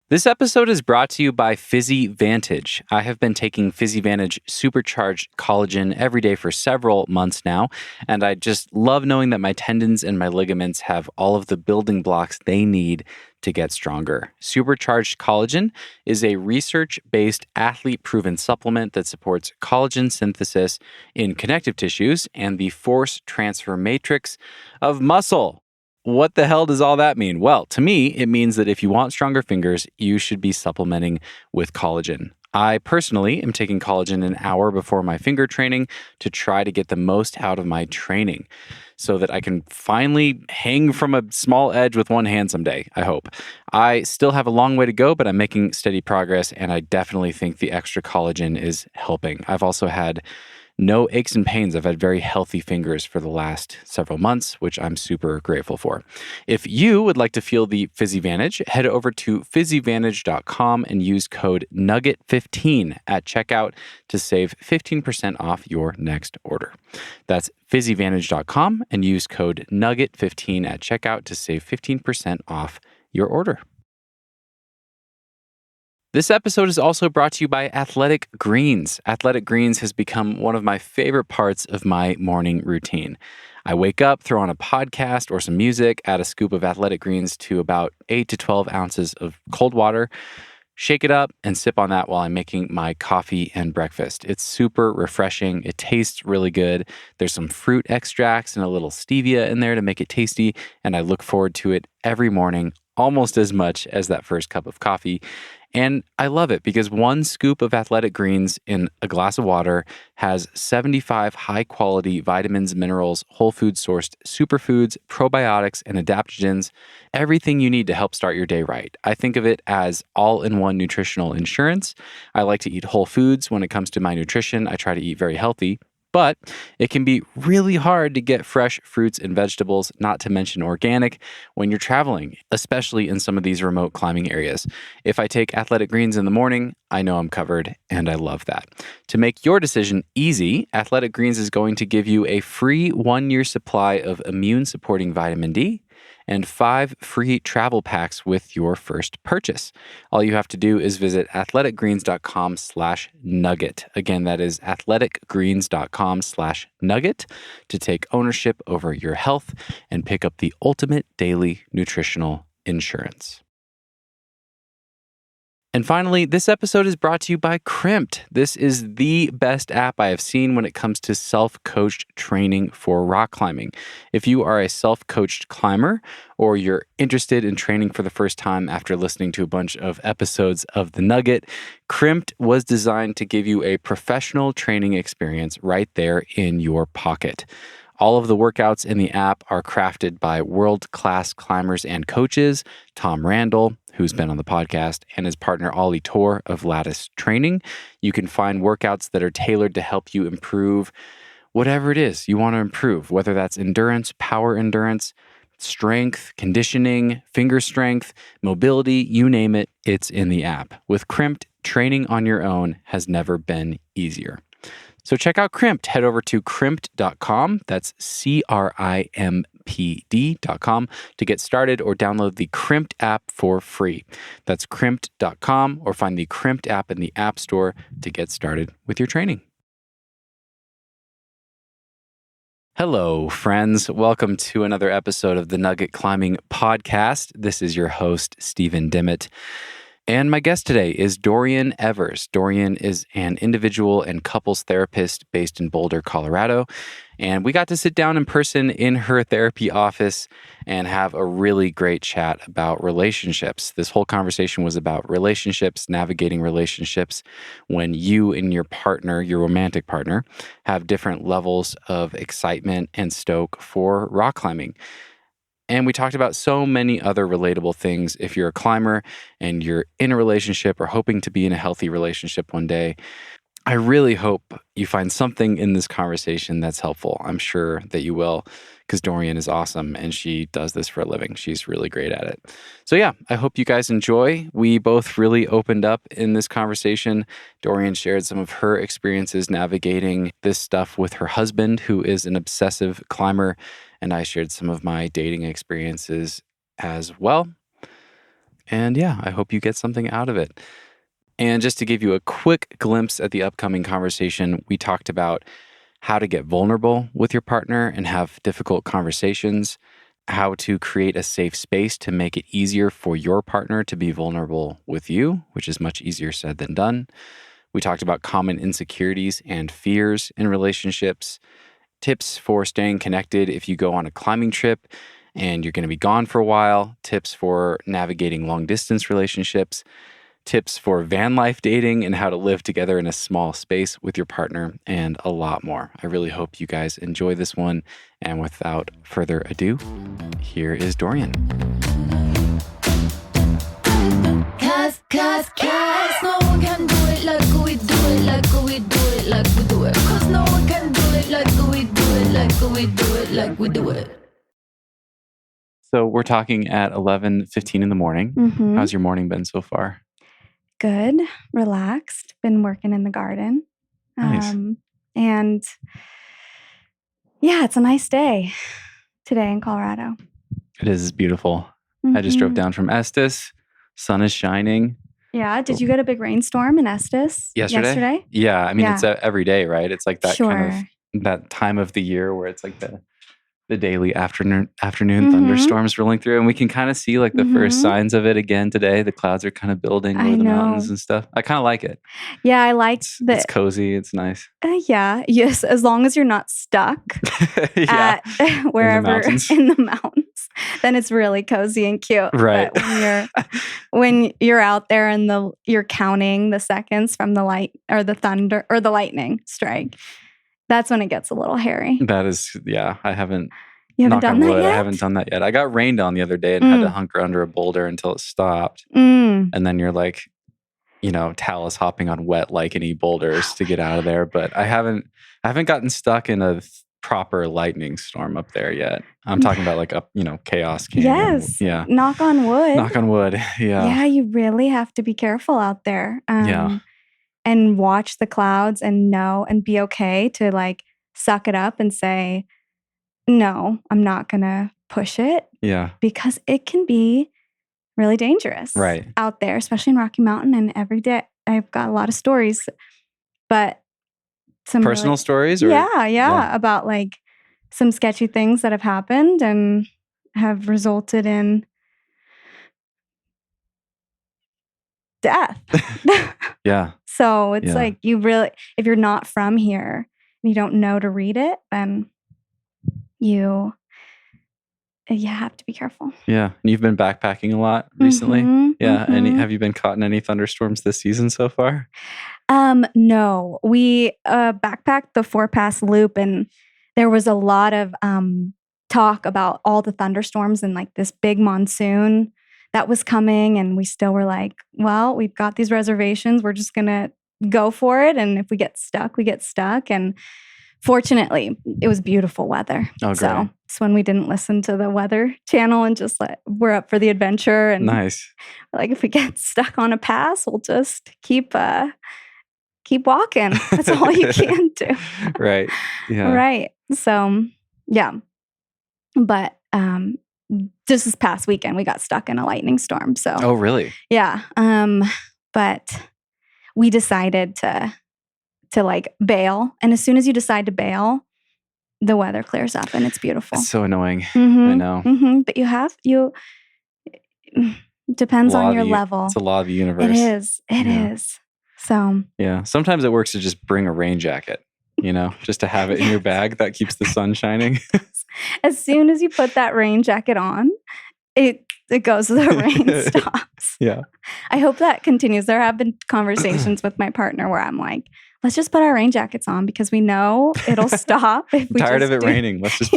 This episode is brought to you by PhysiVantage. I have been taking PhysiVantage supercharged collagen every day for several months now, and I just love knowing that my tendons and my ligaments have all of the building blocks they need to get stronger. Supercharged collagen is a research-based, athlete-proven supplement that supports collagen synthesis in connective tissues and the force transfer matrix of muscle. What the hell does all that mean? Well, to me, it means that if you want stronger fingers, you should be supplementing with collagen. I personally am taking collagen an hour before my finger training to try to get the most out of my training so that I can finally hang from a small edge with one hand someday, I hope. I still have a long way to go, but I'm making steady progress, and I definitely think the extra collagen is helping. I've also had no aches and pains. I've had very healthy fingers for the last several months, which I'm super grateful for. If you would like to feel the PhysiVantage, head over to PhysiVantage.com and use code NUGGET15 at checkout to save 15% off your next order. That's PhysiVantage.com and use code NUGGET15 at checkout to save 15% off your order. This episode is also brought to you by Athletic Greens. Athletic Greens has become one of my favorite parts of my morning routine. I wake up, throw on a podcast or some music, add a scoop of Athletic Greens to about 8 to 12 ounces of cold water, shake it up, and sip on that while I'm making my coffee and breakfast. It's super refreshing. It tastes really good. There's some fruit extracts and a little stevia in there to make it tasty, and I look forward to it every morning, almost as much as that first cup of coffee. And I love it because one scoop of Athletic Greens in a glass of water has 75 high-quality vitamins, minerals, whole food sourced superfoods, probiotics, and adaptogens, everything you need to help start your day right. I think of it as all-in-one nutritional insurance. I like to eat whole foods when it comes to my nutrition. I try to eat very healthy. But it can be really hard to get fresh fruits and vegetables, not to mention organic, when you're traveling, especially in some of these remote climbing areas. If I take Athletic Greens in the morning, I know I'm covered, and I love that. To make your decision easy, Athletic Greens is going to give you a free 1-year supply of immune-supporting vitamin D and 5 free travel packs with your first purchase. All you have to do is visit athleticgreens.com/nugget. Again, that is athleticgreens.com/nugget to take ownership over your health and pick up the ultimate daily nutritional insurance. And finally, this episode is brought to you by Crimpd. This is the best app I have seen when it comes to self-coached training for rock climbing. If you are a self-coached climber or you're interested in training for the first time after listening to a bunch of episodes of The Nugget, Crimpd was designed to give you a professional training experience right there in your pocket. All of the workouts in the app are crafted by world-class climbers and coaches, Tom Randall, who's been on the podcast, and his partner Ollie Tor of Lattice Training. You can find workouts that are tailored to help you improve whatever it is you want to improve, whether that's endurance, power endurance, strength, conditioning, finger strength, mobility, you name it, it's in the app. With Crimpd, training on your own has never been easier. So check out Crimpd. Head over to crimpd.com. That's CRIMPD.com to get started or download the Crimpd app for free. That's crimpd.com or find the Crimpd app in the App Store to get started with your training. Hello, friends. Welcome to another episode of the Nugget Climbing Podcast. This is your host, Stephen Dimmitt. And my guest today is Dorian Evers. Dorian is an individual and couples therapist based in Boulder, Colorado. And we got to sit down in person in her therapy office and have a really great chat about relationships. This whole conversation was about relationships, navigating relationships when you and your partner, your romantic partner, have different levels of excitement and stoke for rock climbing. And we talked about so many other relatable things. If you're a climber and you're in a relationship or hoping to be in a healthy relationship one day, I really hope you find something in this conversation that's helpful. I'm sure that you will, because Dorian is awesome and she does this for a living. She's really great at it. So yeah, I hope you guys enjoy. We both really opened up in this conversation. Dorian shared some of her experiences navigating this stuff with her husband, who is an obsessive climber, and I shared some of my dating experiences as well. And yeah, I hope you get something out of it. And just to give you a quick glimpse at the upcoming conversation, we talked about how to get vulnerable with your partner and have difficult conversations, how to create a safe space to make it easier for your partner to be vulnerable with you, which is much easier said than done. We talked about common insecurities and fears in relationships, tips for staying connected if you go on a climbing trip and you're going to be gone for a while, tips for navigating long distance relationships, tips for van life dating and how to live together in a small space with your partner, and a lot more. I really hope you guys enjoy this one. And without further ado, here is Dorian. Cause no one can do it like we do it, like we do it, like we do it. Cause no one can do it like we do it, like we do it, like we do it. So we're talking at 11:15 in the morning. Mm-hmm. How's your morning been so far? Good, relaxed, been working in the garden. Nice. And yeah, it's a nice day today in Colorado. It is beautiful. I just drove down from Estes. Sun is shining. Yeah. Did you get a big rainstorm in Estes yesterday? Yeah. I mean, Yeah. it's every day, right? It's like that Sure. kind of that time of the year where it's like the daily afternoon thunderstorms rolling through, and we can kind of see like the first signs of it again today. The clouds are kind of building over the mountains and stuff. I kind of like it. Yeah, I liked that. It's cozy. It's nice. Yeah. Yes. As long as you're not stuck Yeah. at wherever in the mountains, then it's really cozy and cute. Right. But when you're out there and you're counting the seconds from the light or the thunder or the lightning strike, that's when it gets a little hairy. That is, yeah. I haven't. You haven't done that yet? I haven't done that yet. I got rained on the other day and had to hunker under a boulder until it stopped. Mm. And then you're like, talus hopping on wet licheny boulders to get out of there. But I haven't gotten stuck in a proper lightning storm up there yet. I'm talking about like chaos canyon. Yes. Yeah. Knock on wood. Knock on wood. Yeah. Yeah, you really have to be careful out there. Yeah. And watch the clouds and know and be okay to like suck it up and say, no, I'm not going to push it. Yeah. Because it can be really dangerous out there, especially in Rocky Mountain. And every day I've got a lot of stories, but some personal stories? Or? Yeah. About like some sketchy things that have happened and have resulted in death. Yeah. So it's like you really, if you're not from here and you don't know to read it, then you have to be careful. Yeah. And you've been backpacking a lot recently? Yeah. Mm-hmm. Have you been caught in any thunderstorms this season so far? No. We backpacked the 4-pass loop, and there was a lot of talk about all the thunderstorms and like this big monsoon that was coming. And we still were like, well, we've got these reservations. We're just going to go for it. And if we get stuck, we get stuck. And fortunately, it was beautiful weather. Oh, great. So it's when we didn't listen to the weather channel and just we're up for the adventure. And nice. Like if we get stuck on a pass, we'll just keep walking. That's all you can do. Right. Yeah. Right. So, yeah. But just this past weekend, we got stuck in a lightning storm. So. Oh, really? Yeah. But we decided to like bail. And as soon as you decide to bail, the weather clears up and it's beautiful. It's so annoying. Mm-hmm. I know. Mm-hmm. But depends on your level. It's a law of the universe. It is. So. Yeah. Sometimes it works to just bring a rain jacket, just to have it in your bag that keeps the sun shining. As soon as you put that rain jacket on, it goes, the rain stops. Yeah. I hope that continues. There have been conversations with my partner where I'm like, let's just put our rain jackets on because we know it'll stop. If we tired of it raining. Let's just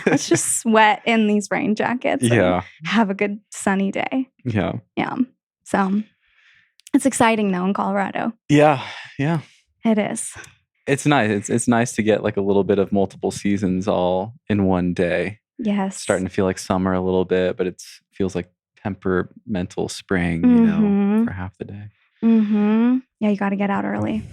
let's just sweat in these rain jackets. Yeah. Have a good sunny day. Yeah. Yeah. So it's exciting though in Colorado. Yeah. Yeah. It is. It's nice. It's nice to get like a little bit of multiple seasons all in one day. Yes. Starting to feel like summer a little bit, but it feels like temperamental spring, for half the day. Mm-hmm. Yeah, you got to get out early.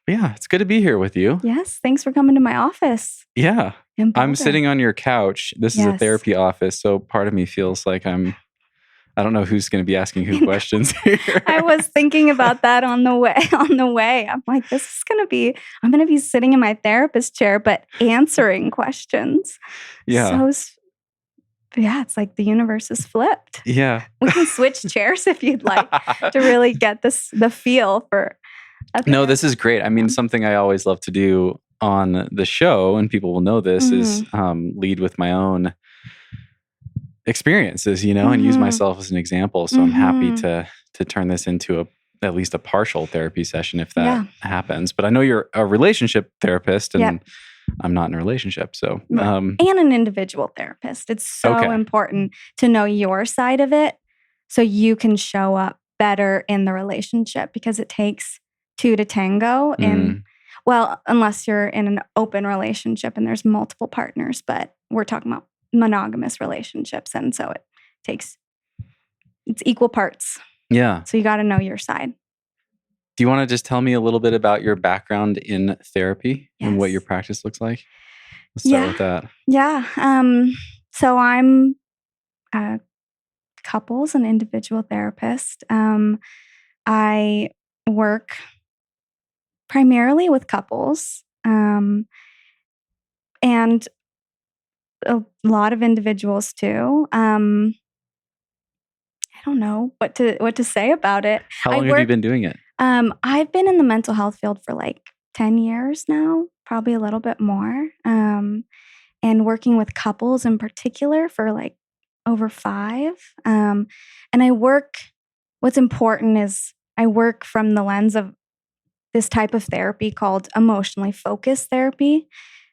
Yeah, it's good to be here with you. Yes, thanks for coming to my office. Yeah, I'm sitting on your couch. This is a therapy office, so part of me feels like I'm I don't know who's going to be asking who questions here. I was thinking about that on the way. I'm like, I'm going to be sitting in my therapist chair, but answering questions. Yeah. Yeah, it's like the universe is flipped. Yeah. We can switch chairs if you'd like to really get the feel for. No, this is great. I mean, something I always love to do on the show, and people will know this, is lead with my own experiences, and use myself as an example. So I'm happy to turn this into at least a partial therapy session if that happens. But I know you're a relationship therapist, and I'm not in a relationship. So and an individual therapist. It's so important to know your side of it so you can show up better in the relationship, because it takes two to tango. Well, unless you're in an open relationship and there's multiple partners, but we're talking about monogamous relationships, and so it's equal parts. Yeah. So you got to know your side. Do you want to just tell me a little bit about your background in therapy and what your practice looks like? Let's start with that. Yeah. So I'm a couples and individual therapist. I work primarily with couples, and a lot of individuals too. I don't know what to say about it. How long have you been doing it? I've been in the mental health field for like 10 years now, probably a little bit more. And working with couples in particular for like over 5. And what's important is I work from the lens of this type of therapy called emotionally focused therapy.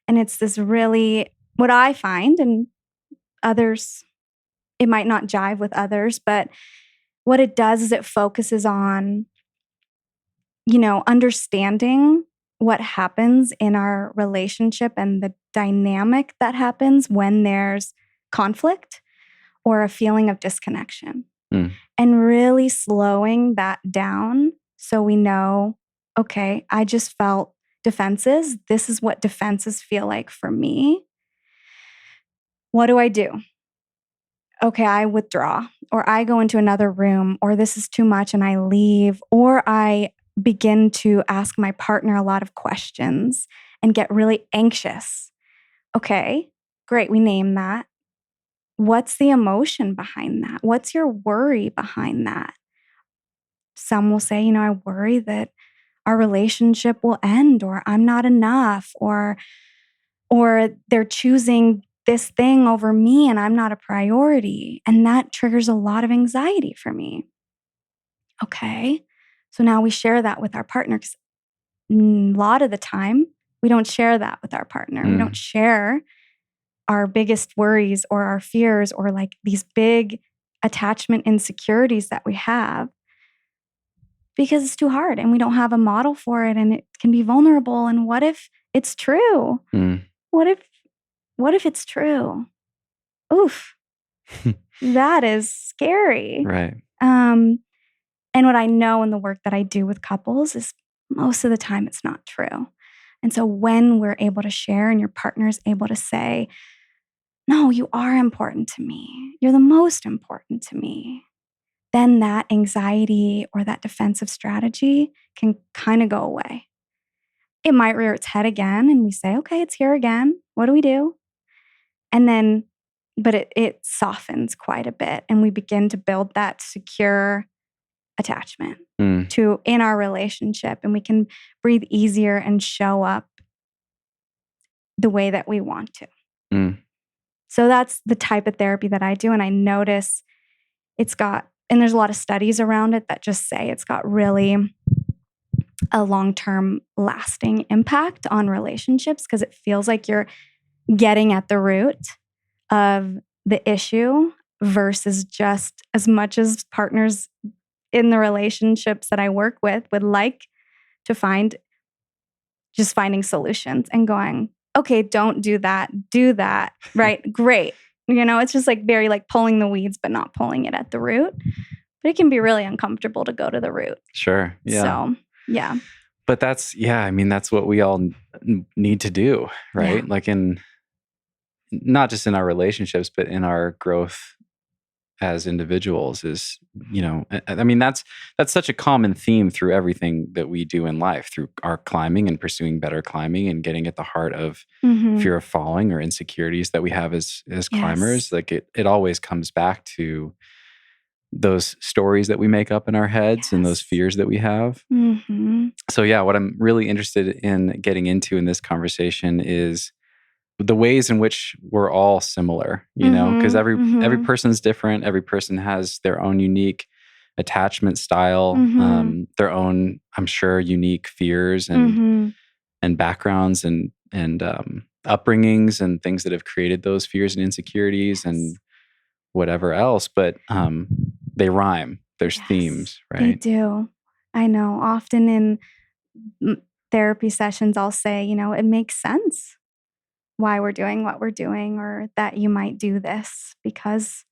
And it's this really, what I find, and others, it might not jive with others, but what it does is it focuses on, understanding what happens in our relationship and the dynamic that happens when there's conflict or a feeling of disconnection. And really slowing that down so we know, okay, I just felt defenses. This is what defenses feel like for me. What do I do? Okay, I withdraw, or I go into another room, or this is too much and I leave, or I begin to ask my partner a lot of questions and get really anxious. Okay, great, we name that. What's the emotion behind that? What's your worry behind that? Some will say, I worry that our relationship will end, or I'm not enough, or they're choosing this thing over me and I'm not a priority. And that triggers a lot of anxiety for me. Okay. So now we share that with our partner, because a lot of the time we don't share that with our partner. We don't share our biggest worries or our fears or like these big attachment insecurities that we have, because it's too hard and we don't have a model for it, and it can be vulnerable. And what if it's true? What if it's true? Oof. That is scary. Right. And what I know in the work that I do with couples is most of the time it's not true. And so when we're able to share and your partner is able to say, no, you are important to me, you're the most important to me, then that anxiety or that defensive strategy can kind of go away. It might rear its head again and we say, okay, it's here again. What do we do? And then, but it softens quite a bit, and we begin to build that secure attachment in our relationship, and we can breathe easier and show up the way that we want to. So that's the type of therapy that I do. And I notice and there's a lot of studies around it that just say it's got really a long-term lasting impact on relationships, because it feels like you're getting at the root of the issue, versus just as much as partners in the relationships that I work with would like to find, just finding solutions and going, okay, don't do that, do that, right? Great. It's just like very like pulling the weeds, but not pulling it at the root. But it can be really uncomfortable to go to the root. Sure. Yeah. So, yeah. But that's what we all need to do, right? Yeah. Like not just in our relationships, but in our growth as individuals is, I mean, that's such a common theme through everything that we do in life, through our climbing and pursuing better climbing and getting at the heart of fear of falling or insecurities that we have as climbers. Yes. Like it always comes back to those stories that we make up in our heads and those Yes. fears that we have. So yeah, what I'm really interested in getting into in this conversation is the ways in which we're all similar, because every person's different. Every person has their own unique attachment style, their own, I'm sure, unique fears and backgrounds and upbringings and things that have created those fears and insecurities and whatever else. But they rhyme. There's themes, right? They do. I know. Often in therapy sessions, I'll say, it makes sense why we're doing what we're doing, or that you might do this because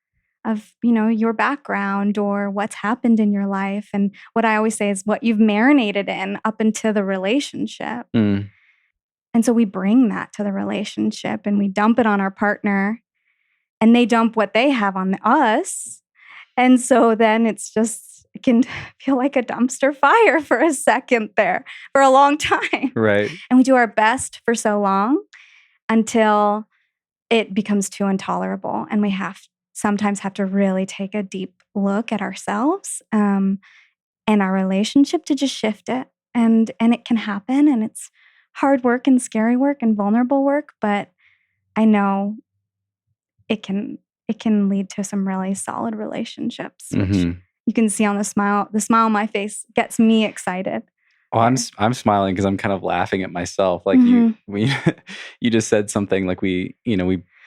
of, your background or what's happened in your life. And what I always say is what you've marinated in up into the relationship. And so we bring that to the relationship and we dump it on our partner, and they dump what they have on us. And so then it can feel like a dumpster fire for a second there, for a long time. Right. And we do our best for so long until it becomes too intolerable. And we sometimes have to really take a deep look at ourselves and our relationship to just shift it. And it can happen. And it's hard work and scary work and vulnerable work. But I know it can lead to some really solid relationships, which you can see on the smile. The smile on my face gets me excited. Oh, I'm smiling because I'm kind of laughing at myself. Like you just said something like we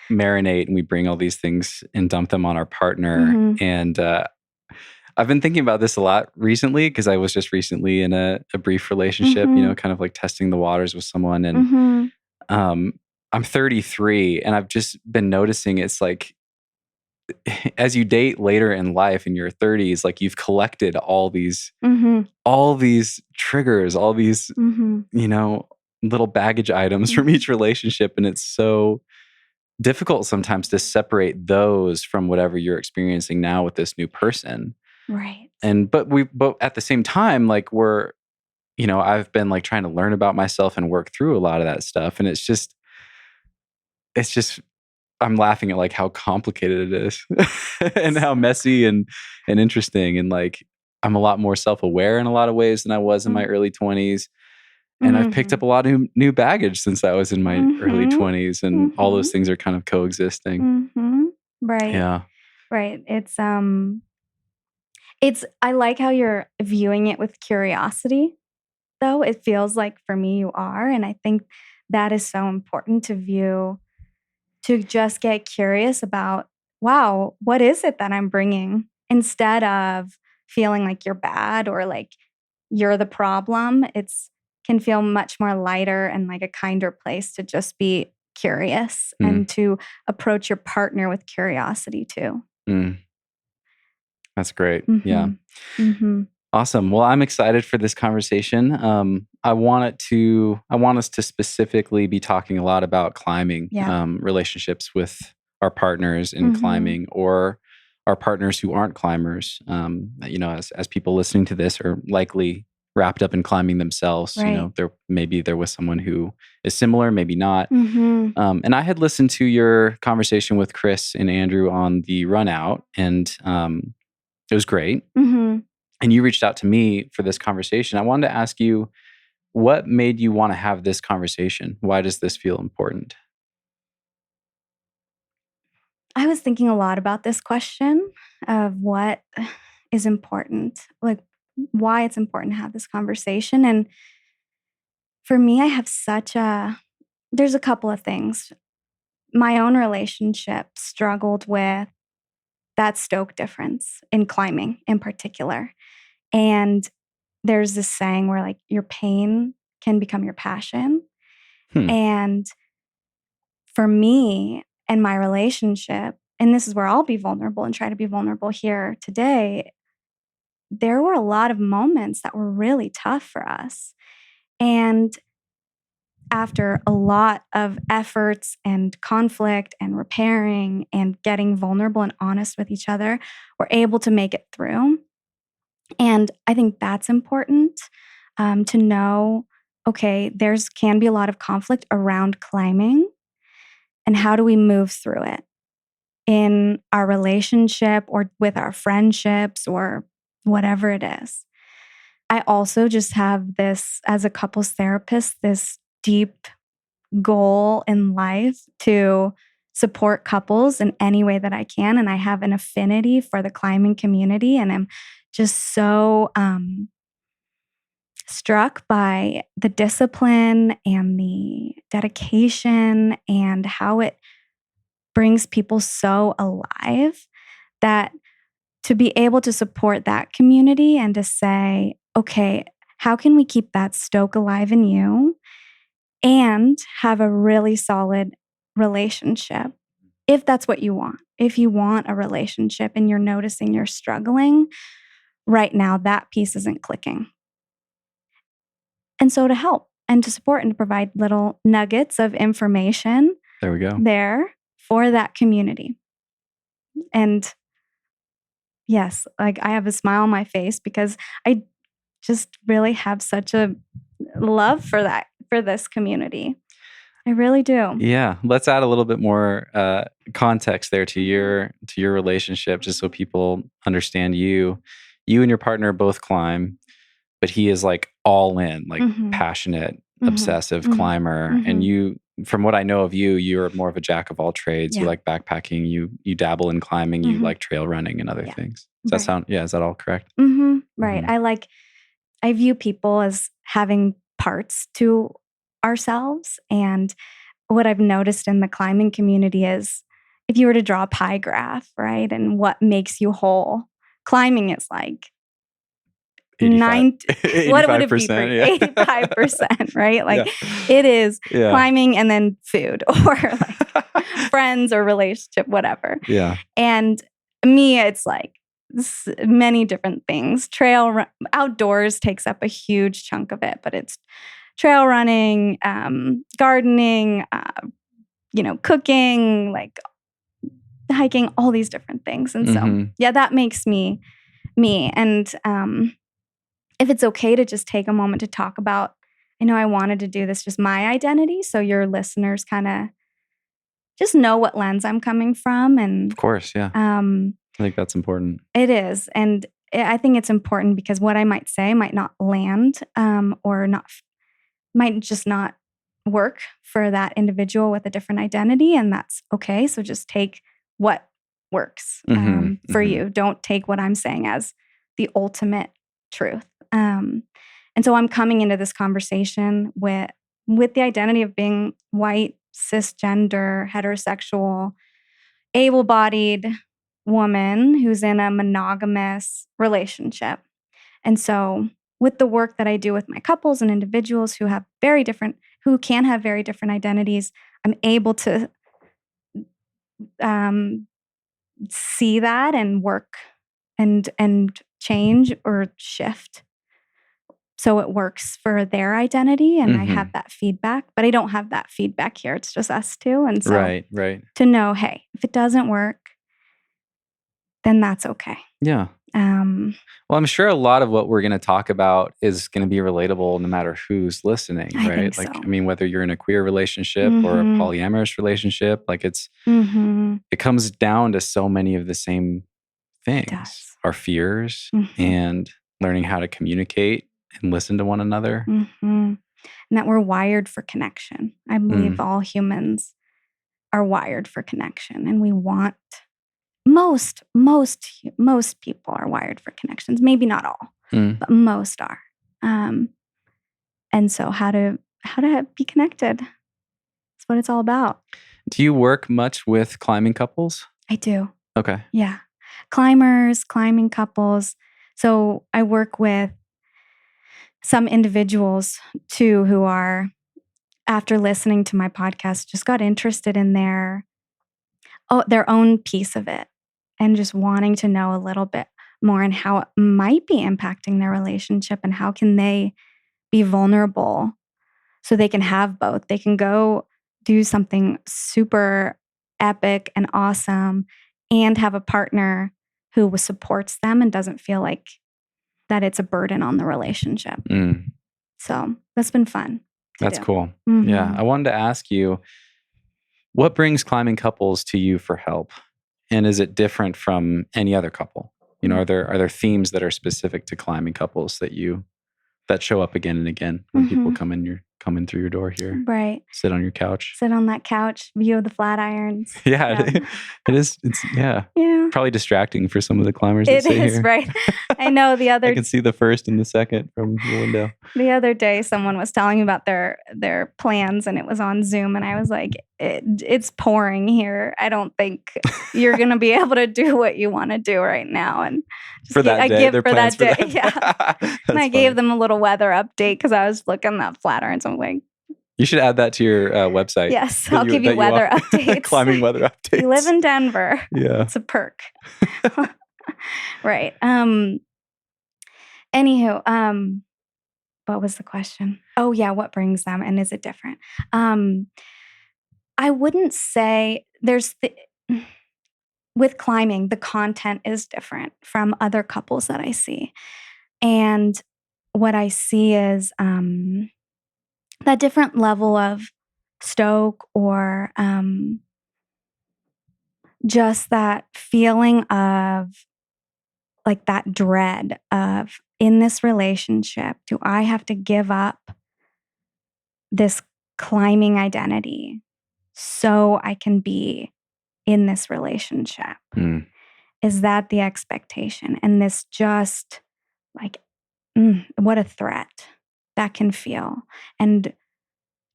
marinate and we bring all these things and dump them on our partner. And I've been thinking about this a lot recently because I was just recently in a brief relationship, kind of like testing the waters with someone. And I'm 33 and I've just been noticing it's like, as you date later in life in your 30s, like you've collected all these triggers, all these, little baggage items from each relationship. And it's so difficult sometimes to separate those from whatever you're experiencing now with this new person. Right. But at the same time, like I've been like trying to learn about myself and work through a lot of that stuff. And it's just, I'm laughing at like how complicated it is and how messy and interesting. And like, I'm a lot more self-aware in a lot of ways than I was in my early 20s. And I've picked up a lot of new baggage since I was in my early 20s, and all those things are kind of coexisting. Right. Yeah. Right. I like how you're viewing it with curiosity, though. It feels like for me you are. And I think that is so important to view, to just get curious about, wow, what is it that I'm bringing? Instead of feeling like you're bad or like you're the problem. Can feel much more lighter and like a kinder place to just be curious and to approach your partner with curiosity too. That's great. Yeah. Awesome. Well, I'm excited for this conversation. I want us to specifically be talking a lot about climbing, relationships with our partners in climbing, or our partners who aren't climbers. As people listening to this are likely wrapped up in climbing themselves. Right. Maybe there was someone who is similar, maybe not. And I had listened to your conversation with Chris and Andrew on the run out, and it was great. And you reached out to me for this conversation. I wanted to ask you, what made you want to have this conversation? Why does this feel important? I was thinking a lot about this question of what is important, like why it's important to have this conversation. And for me, I have there's a couple of things. My own relationship struggled with that Stoke difference in climbing in particular. And there's this saying where like your pain can become your passion. And for me and my relationship, and this is where I'll be vulnerable and try to be vulnerable here today, there were a lot of moments that were really tough for us. And after a lot of efforts and conflict and repairing and getting vulnerable and honest with each other, we're able to make it through. And I think that's important to know, okay, can be a lot of conflict around climbing, and how do we move through it in our relationship or with our friendships or whatever it is. I also just have this, as a couples therapist, this deep goal in life to support couples in any way that I can. And I have an affinity for the climbing community. And I'm just so struck by the discipline and the dedication and how it brings people so alive, that to be able to support that community and to say, okay, how can we keep that Stoke alive in you and have a really solid relationship? If that's what you want, if you want a relationship and you're noticing you're struggling right now, that piece isn't clicking. And so to help and to support and to provide little nuggets of information There we go. there for that community. And yes, like I have a smile on my face because I just really have such a love for this community. I really do. Yeah, let's add a little bit more context there to your relationship, just so people understand you. You and your partner both climb, but he is like all in, like passionate, obsessive climber. And you, from what I know of you, you're more of a jack of all trades. You like backpacking, you dabble in climbing, you like trail running and other things. Does that sound? Yeah, is that all correct? Right. I view people as having parts to ourselves. And what I've noticed in the climbing community is, if you were to draw a pie graph, right, and what makes you whole, climbing is like 85%, what would it be for you? 85%, right? Like it is climbing and then food or like friends or relationship, whatever. Yeah. And me, it's like many different things. Outdoors takes up a huge chunk of it, but it's trail running, gardening, cooking, like hiking, all these different things. And so, that makes me me. And if it's okay to just take a moment to talk about, I know I wanted to do this, just my identity, so your listeners kind of just know what lens I'm coming from. And of course, yeah. I think that's important. It is. And I think it's important because what I might say might not land or might just not work for that individual with a different identity. And that's okay. So just take what works for you. Don't take what I'm saying as the ultimate truth. And so I'm coming into this conversation with the identity of being white, cisgender, heterosexual, able-bodied woman who's in a monogamous relationship. And so with the work that I do with my couples and individuals who can have very different identities, I'm able to see that and work and change or shift so it works for their identity. And I have that feedback, but I don't have that feedback here. It's just us two. And so right. to know, hey, if it doesn't work, then that's okay. Yeah. Well, I'm sure a lot of what we're going to talk about is going to be relatable no matter who's listening, right? I think so. I mean, whether you're in a queer relationship or a polyamorous relationship, like it comes down to so many of the same things, our fears and learning how to communicate and listen to one another. And that we're wired for connection. I believe all humans are wired for connection, and we want most people are wired for connections. Maybe not all, but most are. And so how to be connected. That's what it's all about. Do you work much with climbing couples? I do. Okay. Yeah. Climbers, climbing couples. So I work with some individuals too who are, after listening to my podcast, just got interested in their own piece of it and just wanting to know a little bit more and how it might be impacting their relationship and how can they be vulnerable so they can have both. They can go do something super epic and awesome and have a partner who supports them and doesn't feel like that it's a burden on the relationship. So that's been fun. That's cool. Yeah. I wanted to ask you, what brings climbing couples to you for help? And is it different from any other couple? You know, are there themes that are specific to climbing couples that show up again and again when people come in through your door here? Right. Sit on your couch. Sit on that couch, view of the flat irons. Yeah. It is. It's probably distracting for some of the climbers that sit here. Right. I know I can see the first and the second from the window. The other day, someone was telling me about their plans, and it was on Zoom, and I was like, it's pouring here. I don't think you're going to be able to do what you want to do right now. And for that day. Yeah. And I gave them a little weather update because I was looking at flat irons. I'm like, you should add that to your website. Yes, I'll give you weather updates. Climbing weather updates. You live in Denver. Yeah. It's a perk. Right. Anywho, what was the question? Oh yeah, what brings them and is it different? I wouldn't say with climbing, the content is different from other couples that I see. And what I see is that different level of stoke or just that feeling of like that dread of, in this relationship, do I have to give up this climbing identity so I can be in this relationship? Is that the expectation? And this just like, what a threat that can feel. And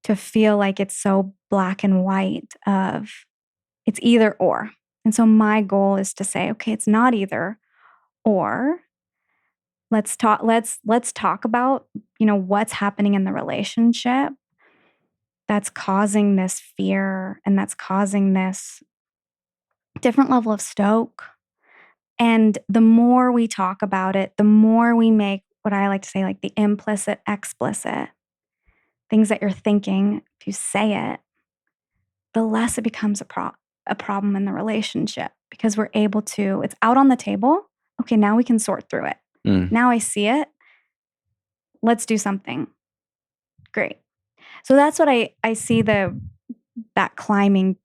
to feel like it's so black and white of it's either or. And so my goal is to say, okay, it's not either or. Let's talk about, what's happening in the relationship that's causing this fear and that's causing this different level of stoke. And the more we talk about it, the more we make what I like to say, like the implicit, explicit things that you're thinking, if you say it, the less it becomes a problem in the relationship because we're able to, it's out on the table. Okay, now we can sort through it. Now I see it. Let's do something. Great. So that's what I see that climbing.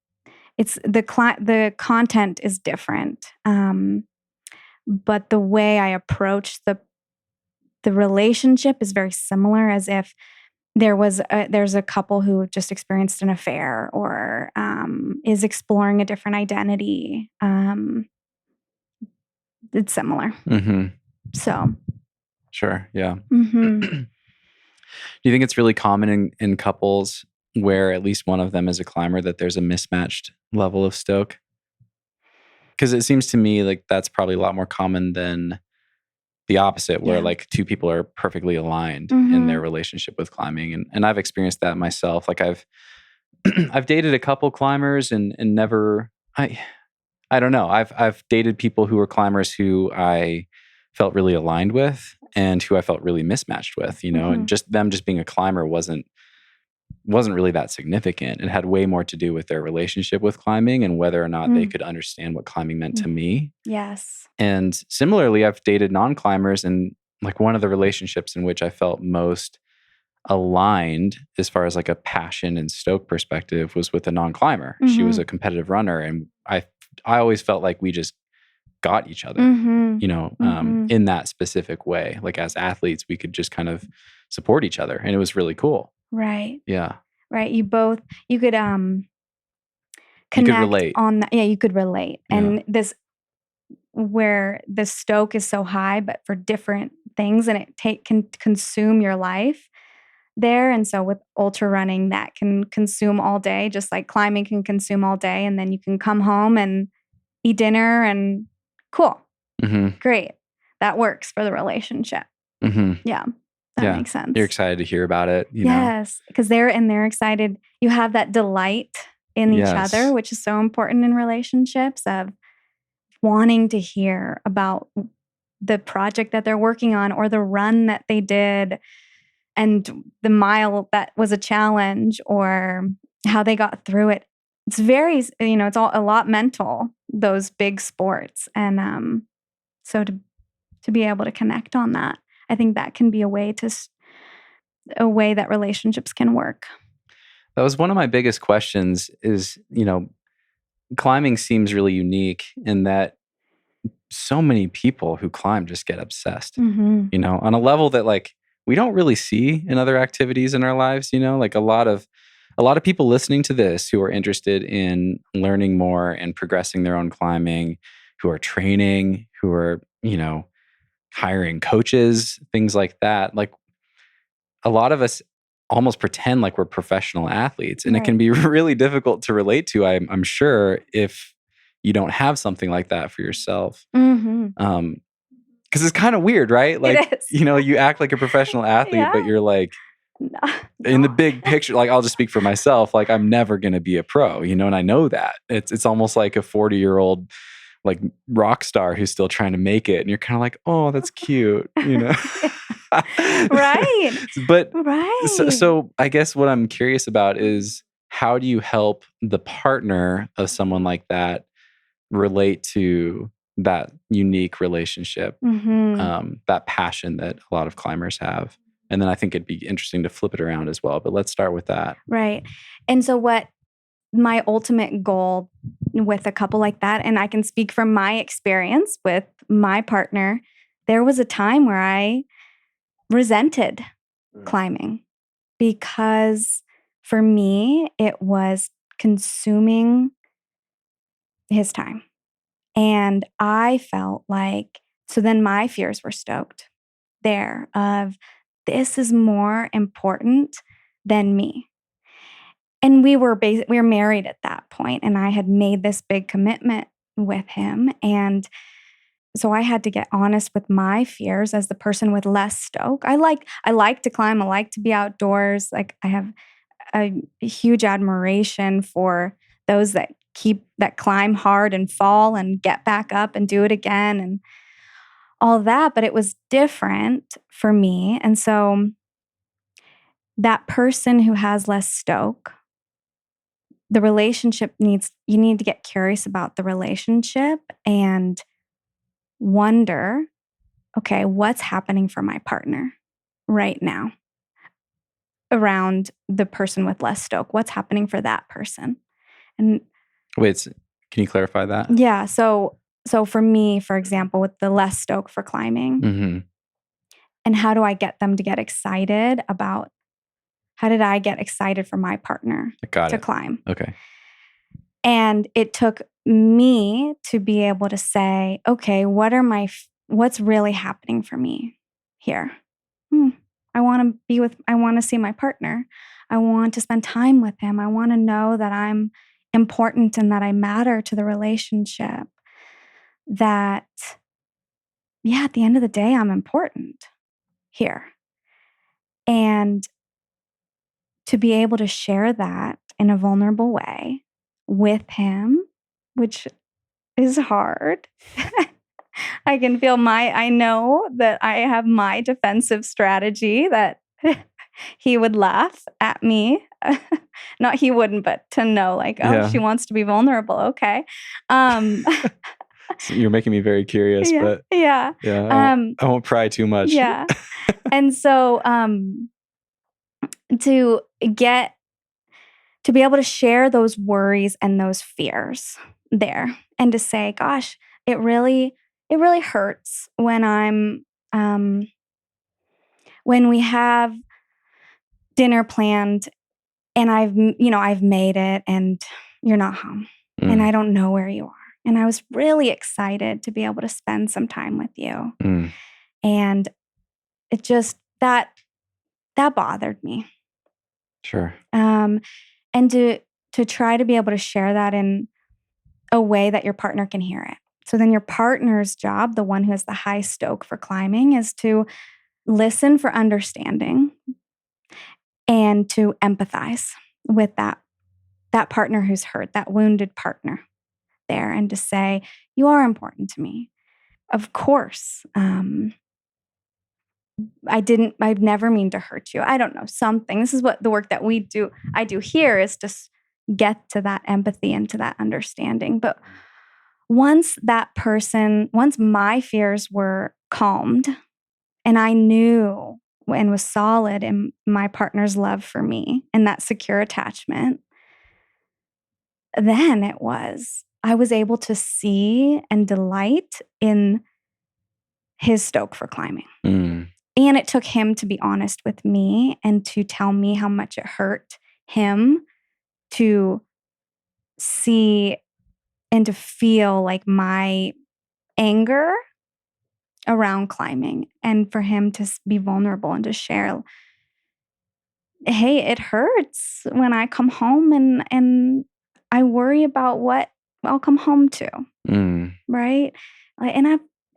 It's the content is different, but the way I approach the relationship is very similar. As if there's a couple who just experienced an affair or is exploring a different identity. It's similar. So. Sure. Yeah. Do you think it's really common in couples where at least one of them is a climber that there's a mismatched level of stoke? Because it seems to me like that's probably a lot more common than the opposite, where like two people are perfectly aligned in their relationship with climbing. And I've experienced that myself. Like I've dated a couple climbers and never, I don't know. I've dated people who were climbers who I felt really aligned with and who I felt really mismatched with, and just them just being a climber wasn't really that significant. It had way more to do with their relationship with climbing and whether or not they could understand what climbing meant to me. Yes. And similarly, I've dated non-climbers, and like one of the relationships in which I felt most aligned as far as like a passion and stoke perspective was with a non-climber. She was a competitive runner, and I always felt like we just got each other, in that specific way. Like as athletes, we could just kind of support each other, and it was really cool. Right. Yeah. Right. You could connect you could relate on that. Yeah, you could relate. Yeah. And this, where the stoke is so high, but for different things, and it can consume your life there. And so with ultra running, that can consume all day, just like climbing can consume all day. And then you can come home and eat dinner and cool. Great. That works for the relationship. Yeah. That makes sense. You're excited to hear about it. Yes. Because they're excited. You have that delight in each other, which is so important in relationships, of wanting to hear about the project that they're working on or the run that they did. and the mile that was a challenge or how they got through it. It's very, it's all a lot mental, those big sports. And so to be able to connect on that, I think that can be a way that relationships can work. That was one of my biggest questions is, climbing seems really unique in that so many people who climb just get obsessed, on a level that like we don't really see in other activities in our lives, like a lot of people listening to this who are interested in learning more and progressing their own climbing, who are training, who are, hiring coaches, things like that. Like a lot of us almost pretend like we're professional athletes, and it can be really difficult to relate to, I'm sure, if you don't have something like that for yourself. Because it's kind of weird, right? Like, you act like a professional athlete, but you're like, in the big picture, like I'll just speak for myself, like I'm never going to be a pro, and I know that. It's almost like a 40-year-old like rock star who's still trying to make it. And you're kind of like, oh, that's cute, Right. But right. So I guess what I'm curious about is how do you help the partner of someone like that relate to that unique relationship, that passion that a lot of climbers have? And then I think it'd be interesting to flip it around as well. But let's start with that. Right. And so what my ultimate goal with a couple like that, and I can speak from my experience with my partner, there was a time where I resented climbing because for me, it was consuming his time. And I felt like, so then my fears were stoked there of this is more important than me. And we were married at that point, and I had made this big commitment with him. And so I had to get honest with my fears as the person with less stoke. I like to climb. I like to be outdoors. Like I have a huge admiration for those that climb hard and fall and get back up and do it again and all that. But it was different for me. And so that person who has less stoke, the relationship you need to get curious about the relationship and wonder, okay, what's happening for my partner right now around the person with less stoke? What's happening for that person? And wait, can you clarify that? Yeah. So for me, for example, with the less stoke for climbing, and how do I get them to get excited about, how did I get excited for my partner to climb? Okay. And it took me to be able to say, okay, what's really happening for me here? I want to see my partner. I want to spend time with him. I want to know that I'm important and that I matter to the relationship. That, at the end of the day, I'm important here. And to be able to share that in a vulnerable way with him, which is hard. I can feel I know that I have my defensive strategy that he would laugh at me. Not he wouldn't, but to know like, she wants to be vulnerable. Okay. So you're making me very curious, but I won't pry too much. Yeah. And so to be able to share those worries and those fears there and to say, gosh, it really hurts when when we have dinner planned and I've made it and you're not home and I don't know where you are. And I was really excited to be able to spend some time with you. And it just, that bothered me. Sure. And to try to be able to share that in a way that your partner can hear it. So then your partner's job, the one who has the high stoke for climbing, is to listen for understanding and to empathize with that partner who's hurt, that wounded partner there, and to say, you are important to me. Of course, I've never mean to hurt you. I don't know, something. This is what the work that I do here is just get to that empathy and to that understanding. But once my fears were calmed and I knew and was solid in my partner's love for me and that secure attachment, then I was able to see and delight in his stoke for climbing. Mm. And it took him to be honest with me and to tell me how much it hurt him to see and to feel like my anger around climbing, and for him to be vulnerable and to share, hey, it hurts when I come home and I worry about what I'll come home to. Mm. Right?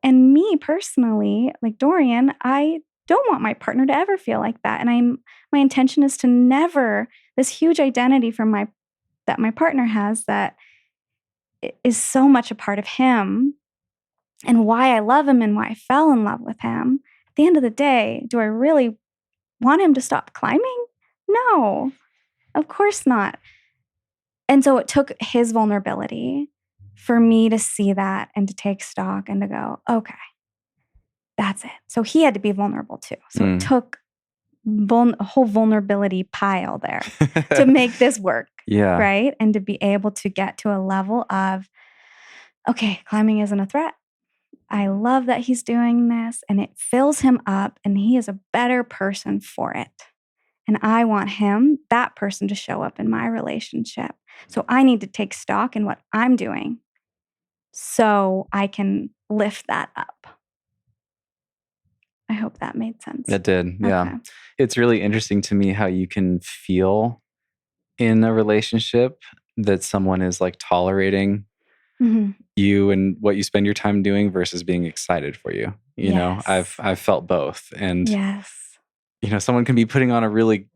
And me personally, like Dorian, I don't want my partner to ever feel like that. And my intention is to never, this huge identity that my partner has that is so much a part of him and why I love him and why I fell in love with him. At the end of the day, do I really want him to stop climbing? No, of course not. And so it took his vulnerability for me to see that and to take stock and to go, okay, that's it. So he had to be vulnerable too. So it took a whole vulnerability pile there to make this work. Yeah. Right. And to be able to get to a level of, okay, climbing isn't a threat. I love that he's doing this and it fills him up and he is a better person for it. And I want that person, to show up in my relationship. So I need to take stock in what I'm doing so I can lift that up. I hope that made sense. It did. Yeah. Okay. It's really interesting to me how you can feel in a relationship that someone is like tolerating you and what you spend your time doing versus being excited for you. You know, I've felt both. And, you know, someone can be putting on a really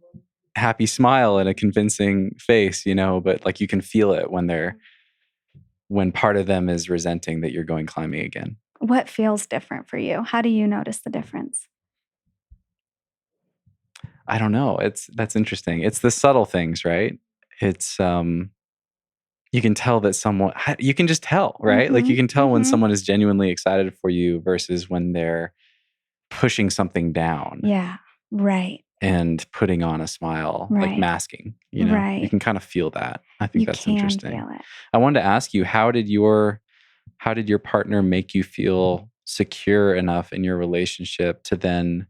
happy smile and a convincing face, you know, but like you can feel it when part of them is resenting that you're going climbing again. What feels different for you? How do you notice the difference? I don't know. That's interesting. It's the subtle things, right? It's, you can tell that you can just tell, right? Like you can tell when someone is genuinely excited for you versus when they're pushing something down. Yeah. Right. And putting on a smile, like masking, you know, you can kind of feel that. I think that's interesting. Feel it. I wanted to ask you, how did your partner make you feel secure enough in your relationship to then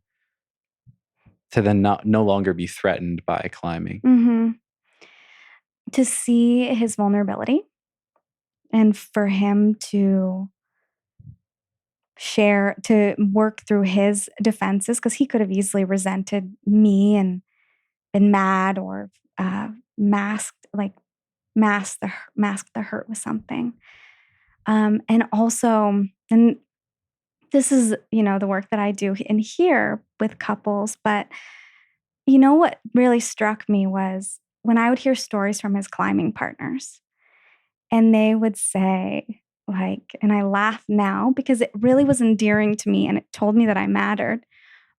no longer be threatened by climbing? To see his vulnerability and for him to work through his defenses, because he could have easily resented me and been mad or masked the hurt with something. And also, and this is, you know, the work that I do in here with couples, but you know what really struck me was when I would hear stories from his climbing partners and they would say, like, and I laugh now because it really was endearing to me and it told me that I mattered,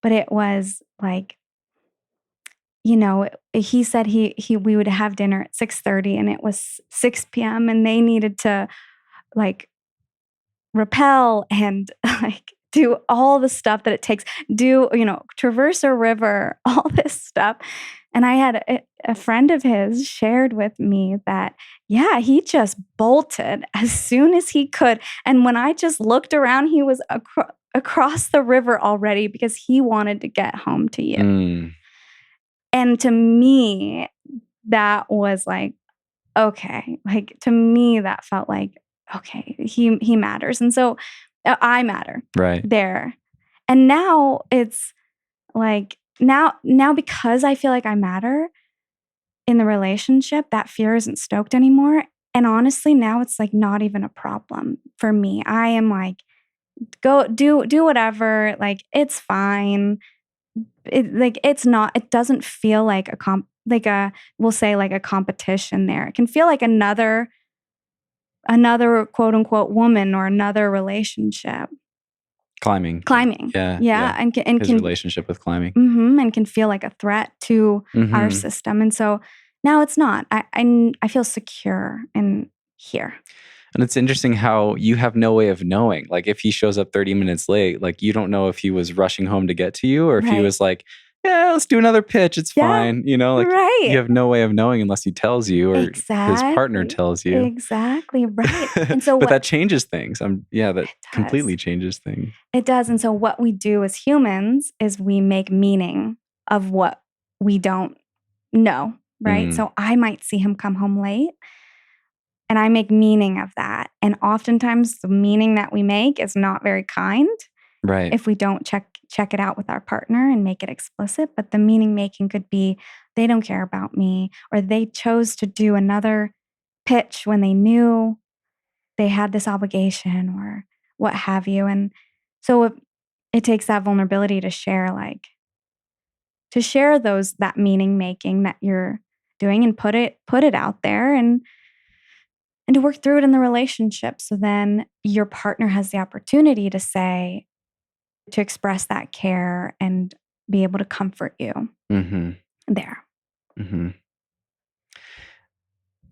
but it was like, you know, he said we would have dinner at 6:30 and it was 6 p.m. and they needed to like rappel and like do all the stuff that it takes, traverse a river, all this stuff. And I had a friend of his shared with me that, yeah, he just bolted as soon as he could. And when I just looked around, he was across the river already because he wanted to get home to you. And to me, that was like, okay, like to me, that felt like, okay, he matters. And so I matter there. And now it's like, now because I feel like I matter in the relationship, that fear isn't stoked anymore. And honestly, now it's like not even a problem for me. I am like, go do whatever. Like, it's fine. It doesn't feel like we'll say like a competition there. It can feel like another quote unquote woman or another relationship. Climbing. Yeah. Yeah. And His can relationship with climbing. and can feel like a threat to our system. And so now it's not. I feel secure in here. And it's interesting how you have no way of knowing. Like if he shows up 30 minutes late, like you don't know if he was rushing home to get to you or if he was like, yeah, let's do another pitch. It's fine. You know, like you have no way of knowing unless he tells you or his partner tells you. Exactly. Right. And so but that changes things. That completely changes things. It does. And so what we do as humans is we make meaning of what we don't know. Right. So I might see him come home late. And I make meaning of that. And oftentimes the meaning that we make is not very kind. Right. If we don't check it out with our partner and make it explicit. But the meaning making could be they don't care about me, or they chose to do another pitch when they knew they had this obligation or what have you. And so it takes that vulnerability to share that meaning making that you're doing and put it out there and to work through it in the relationship. So then your partner has the opportunity to express that care and be able to comfort you there. Mm-hmm.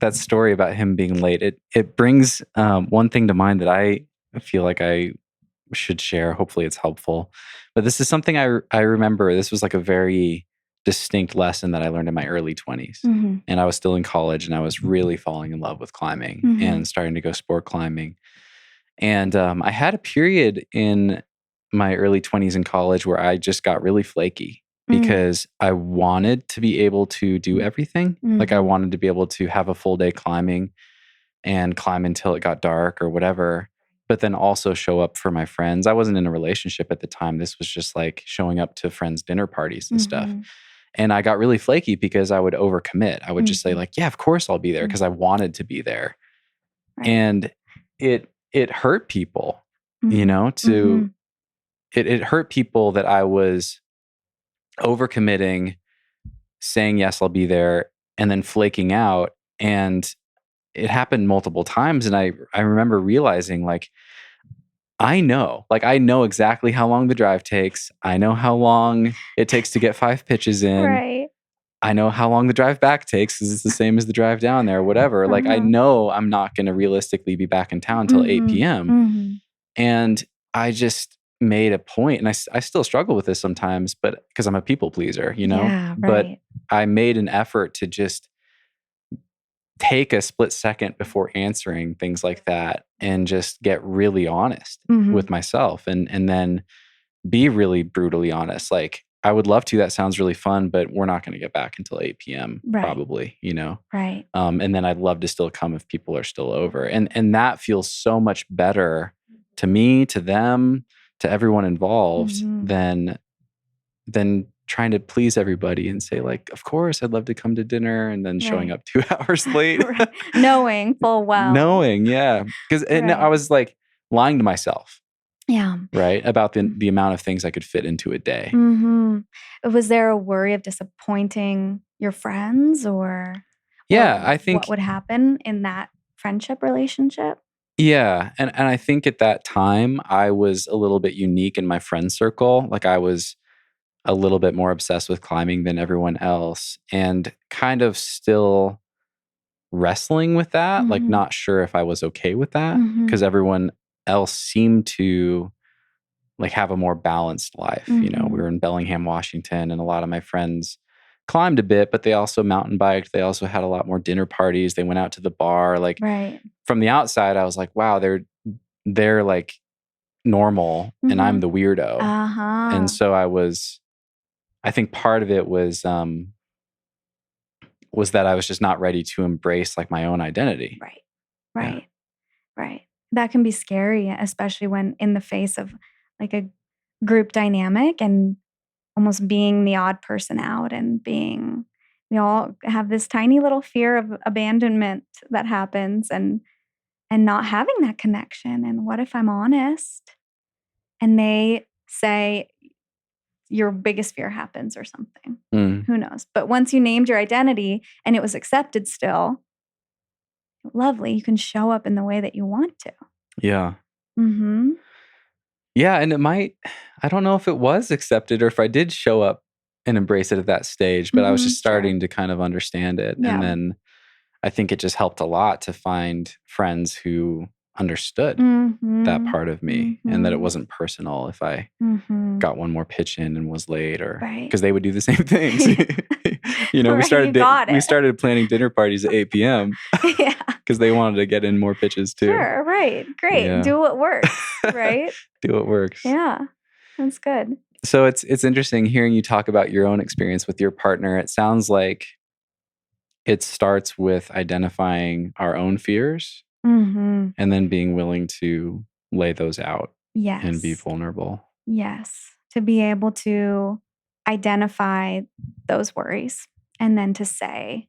That story about him being late, it brings one thing to mind that I feel like I should share. Hopefully it's helpful. But this is something I remember. This was like a very distinct lesson that I learned in my early 20s. And I was still in college and I was really falling in love with climbing and starting to go sport climbing. And I had a period in my early 20s in college where I just got really flaky because I wanted to be able to do everything. Like I wanted to be able to have a full day climbing and climb until it got dark or whatever, but then also show up for my friends. I wasn't in a relationship at the time. This was just like showing up to friends' dinner parties and stuff. And I got really flaky because I would overcommit. I would just say like, yeah, of course I'll be there because I wanted to be there. Right. And it hurt people, you know, it hurt people that I was overcommitting, saying, yes, I'll be there, and then flaking out. And it happened multiple times. And I remember realizing like, I know exactly how long the drive takes. I know how long it takes to get 5 pitches in. Right. I know how long the drive back takes because it's the same as the drive down there, whatever. Like I know I'm not going to realistically be back in town till 8 p.m. And I just made a point, and I still struggle with this sometimes, but because I'm a people pleaser, you know, yeah, right. But I made an effort to just take a split second before answering things like that and just get really honest with myself and then be really brutally honest. Like, I would love to. That sounds really fun, but we're not going to get back until 8 p.m. Probably, you know? Right. And then I'd love to still come if people are still over. And that feels so much better to me, to them, to everyone involved than trying to please everybody and say like, of course, I'd love to come to dinner and then showing up 2 hours late. Knowing full well. Yeah. Because I was like lying to myself. Yeah. Right. About the amount of things I could fit into a day. Was there a worry of disappointing your friends or I think what would happen in that friendship relationship? Yeah. And I think at that time I was a little bit unique in my friend circle. Like I was a little bit more obsessed with climbing than everyone else and kind of still wrestling with that, like not sure if I was okay with that because everyone else seemed to like have a more balanced life. You know, we were in Bellingham, Washington, and a lot of my friends climbed a bit, but they also mountain biked. They also had a lot more dinner parties. They went out to the bar. Like from the outside, I was like, wow, they're like normal and I'm the weirdo. And so I think part of it was that I was just not ready to embrace like my own identity. Right. That can be scary, especially when in the face of like a group dynamic and almost being the odd person out and we all have this tiny little fear of abandonment that happens and not having that connection. And what if I'm honest and they say your biggest fear happens or something? Who knows? But once you named your identity and it was accepted still, lovely, you can show up in the way that you want to. Yeah. Yeah, and I don't know if it was accepted or if I did show up and embrace it at that stage, but I was just Sure. starting to kind of understand it. Yeah. And then I think it just helped a lot to find friends who understood that part of me and that it wasn't personal if I got one more pitch in and was late, or Right. because they would do the same things. You know, Right, we you started planning dinner parties at 8 p.m. Yeah. because they wanted to get in more pitches too. Sure, right. Great. Yeah. Do what works, right? Do what works. Yeah. That's good. So it's interesting hearing you talk about your own experience with your partner. It sounds like it starts with identifying our own fears Mm-hmm. and then being willing to lay those out Yes. and be vulnerable. Yes. To be able to identify those worries and then to say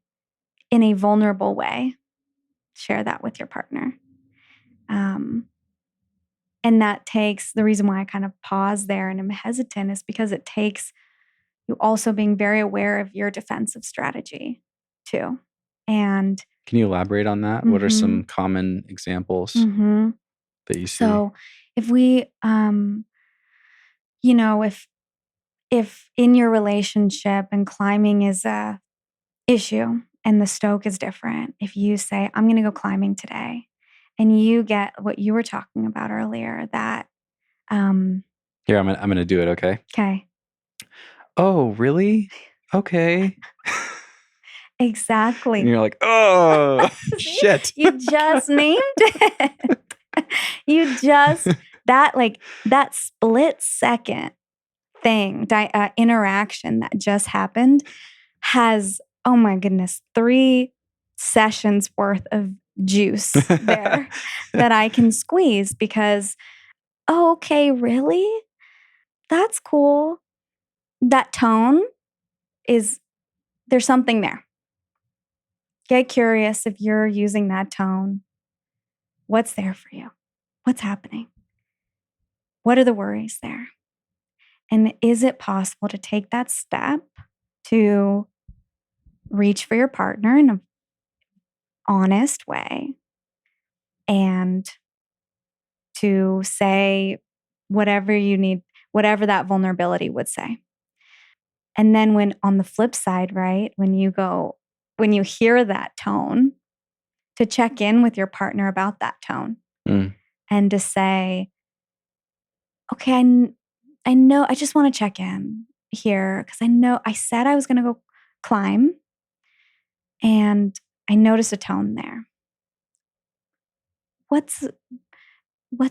in a vulnerable way, share that with your partner. And that takes, the reason why I kind of pause there and am hesitant is because it takes you also being very aware of your defensive strategy too. And Can you elaborate on that? What are some common examples that you see? So if we, you know, if in your relationship and climbing is a issue and the Stoke is different, if you say, I'm going to go climbing today, and you get what you were talking about earlier, that, Here, I'm gonna do it, okay? okay. Oh, really? Okay. Exactly. And you're like, oh, shit. You just named it. You just, that split second thing, interaction that just happened has, oh my goodness, 3 sessions worth of juice there that I can squeeze because, oh, okay, really? That's cool. That tone there's something there. Get curious if you're using that tone. What's there for you? What's happening? What are the worries there? And is it possible to take that step to reach for your partner in an honest way and to say whatever you need, whatever that vulnerability would say? And then when on the flip side, right, when you hear that tone, to check in with your partner about that tone and to say, okay, I know, I just want to check in here because I know I said I was going to go climb and I noticed a tone there. What's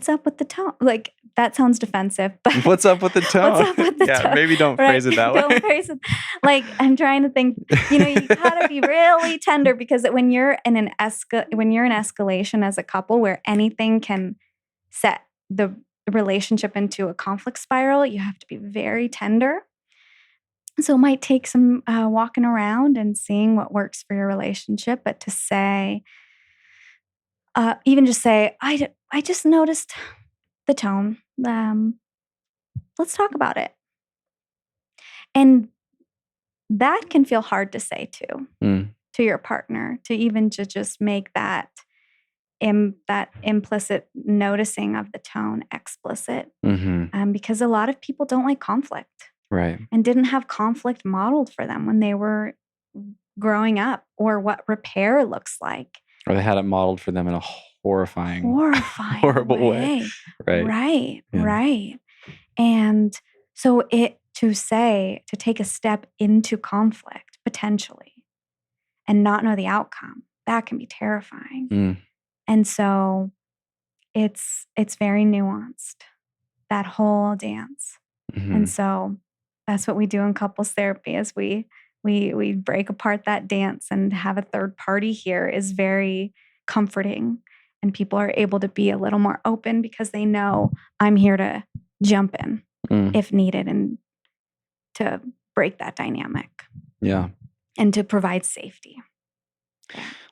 up with the tone? Like, that sounds defensive, but what's up with the tone? What's up with the tone? Maybe don't phrase it that way. Don't phrase it. Like, I'm trying to think, you gotta be really tender because when you're in escalation as a couple where anything can set the relationship into a conflict spiral, you have to be very tender. So it might take some walking around and seeing what works for your relationship, but to say, even just say, I just noticed the tone. Let's talk about it. And that can feel hard to say to your partner, to even just make that implicit noticing of the tone explicit. Because a lot of people don't like conflict. Right. And didn't have conflict modeled for them when they were growing up, or what repair looks like. Or they had it modeled for them in a horrifying horrible way. Right. Right. And so to take a step into conflict potentially and not know the outcome, that can be terrifying. And so it's very nuanced, that whole dance. And so that's what we do in couples therapy, is we break apart that dance, and have a third party here is very comforting. And people are able to be a little more open because they know I'm here to jump in if needed and to break that dynamic. Yeah. And to provide safety.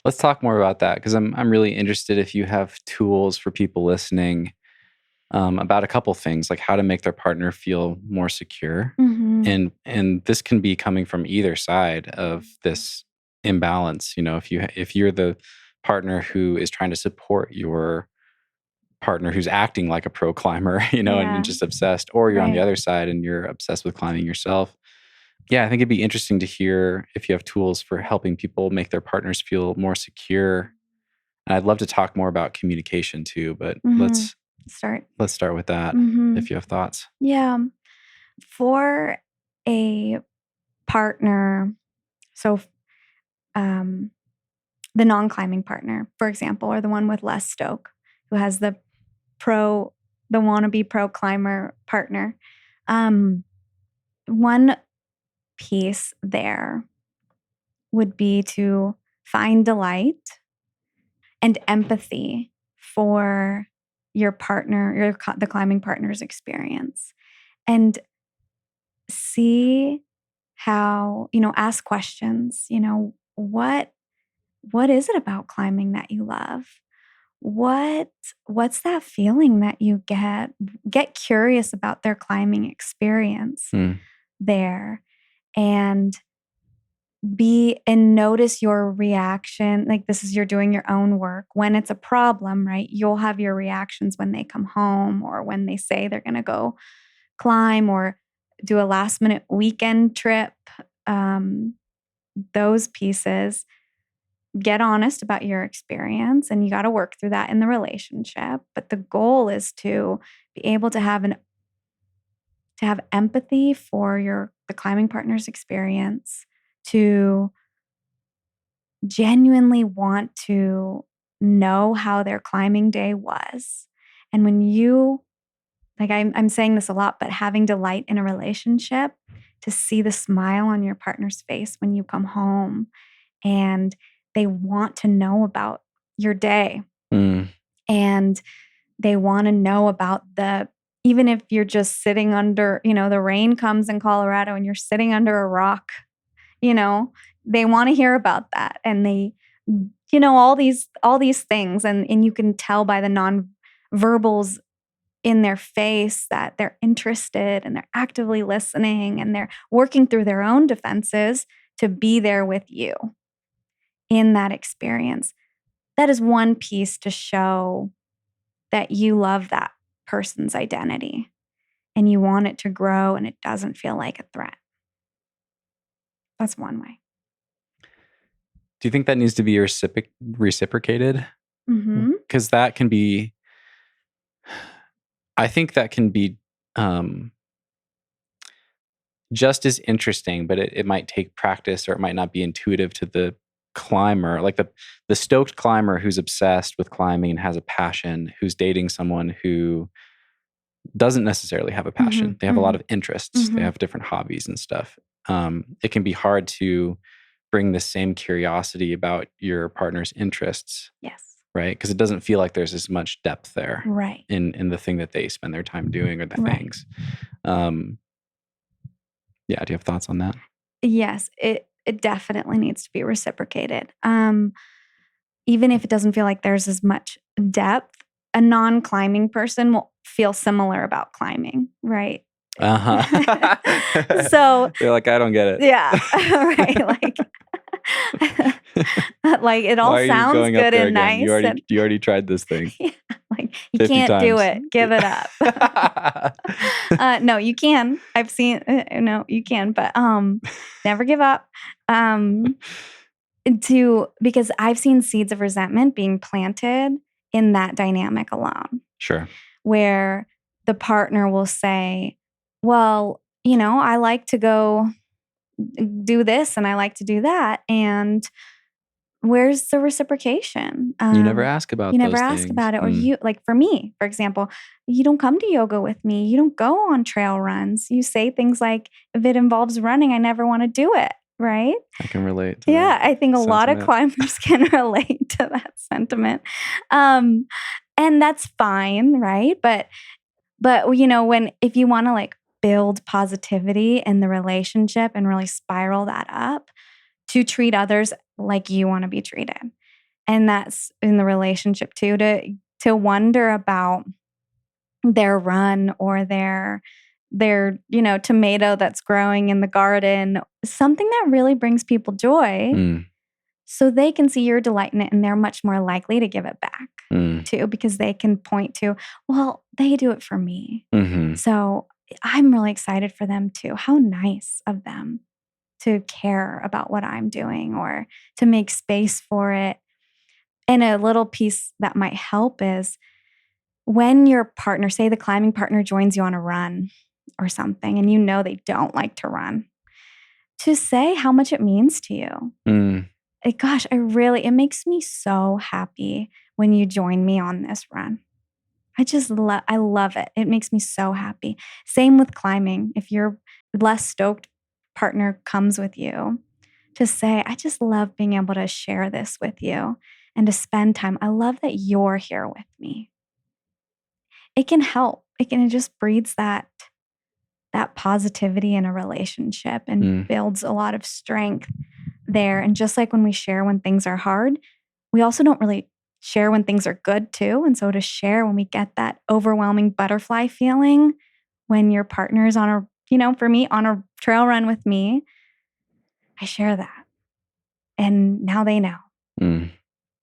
Let's talk more about that, because I'm really interested if you have tools for people listening about a couple things, like how to make their partner feel more secure. And this can be coming from either side of this imbalance. If you're the partner who is trying to support your partner who's acting like a pro climber, and just obsessed, or you're on the Right. other side and you're obsessed with climbing yourself. Yeah, I think it'd be interesting to hear if you have tools for helping people make their partners feel more secure. And I'd love to talk more about communication too, but let's start with that if you have thoughts. Yeah. For a partner, so the non-climbing partner, for example, or the one with less Stoke, who has the wannabe pro climber partner. One piece there would be to find delight and empathy for your partner, the climbing partner's experience, and see how, ask questions, what is it about climbing that you love? What's that feeling that you get? Get curious about their climbing experience there, and notice your reaction. Like, you're doing your own work. When it's a problem, right? You'll have your reactions when they come home, or when they say they're going to go climb or do a last minute weekend trip. Those pieces. Get honest about your experience, and you got to work through that in the relationship. But the goal is to be able to have empathy for the climbing partner's experience, to genuinely want to know how their climbing day was. And when you, I'm saying this a lot, but having delight in a relationship, to see the smile on your partner's face when you come home, and they want to know about your day. And they want to know about even if you're just sitting under, the rain comes in Colorado and you're sitting under a rock, they want to hear about that. And they, all these things. And you can tell by the non-verbals in their face that they're interested and they're actively listening and they're working through their own defenses to be there with you in that experience. That is one piece to show that you love that person's identity and you want it to grow and it doesn't feel like a threat. That's one way. Do you think that needs to be reciprocated? Because that can be, I think that can be just as interesting, but it might take practice, or it might not be intuitive to the climber, like the stoked climber who's obsessed with climbing and has a passion, who's dating someone who doesn't necessarily have a passion. They have a lot of interests. They have different hobbies and stuff. It can be hard to bring the same curiosity about your partner's interests. Yes. Right? Because it doesn't feel like there's as much depth there. Right. In the thing that they spend their time doing, or the things. Yeah. Do you have thoughts on that? Yes. It definitely needs to be reciprocated. Even if it doesn't feel like there's as much depth, a non-climbing person will feel similar about climbing, right? So they're like, I don't get it. Yeah, right. Like it all sounds good and nice. You already tried this thing. Yeah, like you can't do it. Give it up. No, you can. I've seen. No, you can, but never give up. Because I've seen seeds of resentment being planted in that dynamic alone. Sure. Where the partner will say, well, I like to go do this and I like to do that. And where's the reciprocation? You never ask about You never ask about it. Or you, like for me, for example, you don't come to yoga with me. You don't go on trail runs. You say things like, if it involves running, I never want to do it. Right? I can relate to that. I think a sentiment. lot of climbers can relate to that sentiment. And that's fine, right? But if you want to build positivity in the relationship and really spiral that up, to treat others like you want to be treated. And that's in the relationship too, to wonder about their run or their tomato that's growing in the garden, something that really brings people joy, So they can see your delight in it and they're much more likely to give it back Mm. too, because they can point to, well, they do it for me. Mm-hmm. So I'm really excited for them too. How nice of them to care about what I'm doing or to make space for it. And a little piece that might help is when your partner, say the climbing partner, joins you on a run or something, and you know they don't like to run, to say how much it means to you. Mm. Gosh, it makes me so happy when you join me on this run. I love it. It makes me so happy. Same with climbing. If your less stoked partner comes with you, to say, I just love being able to share this with you and to spend time. I love that you're here with me. It can help. It just breeds that positivity in a relationship and builds a lot of strength there. And just like when we share when things are hard, we also don't really share when things are good too. And so to share when we get that overwhelming butterfly feeling when your partner is for me, on a trail run with me, I share that. And now they know. Mm.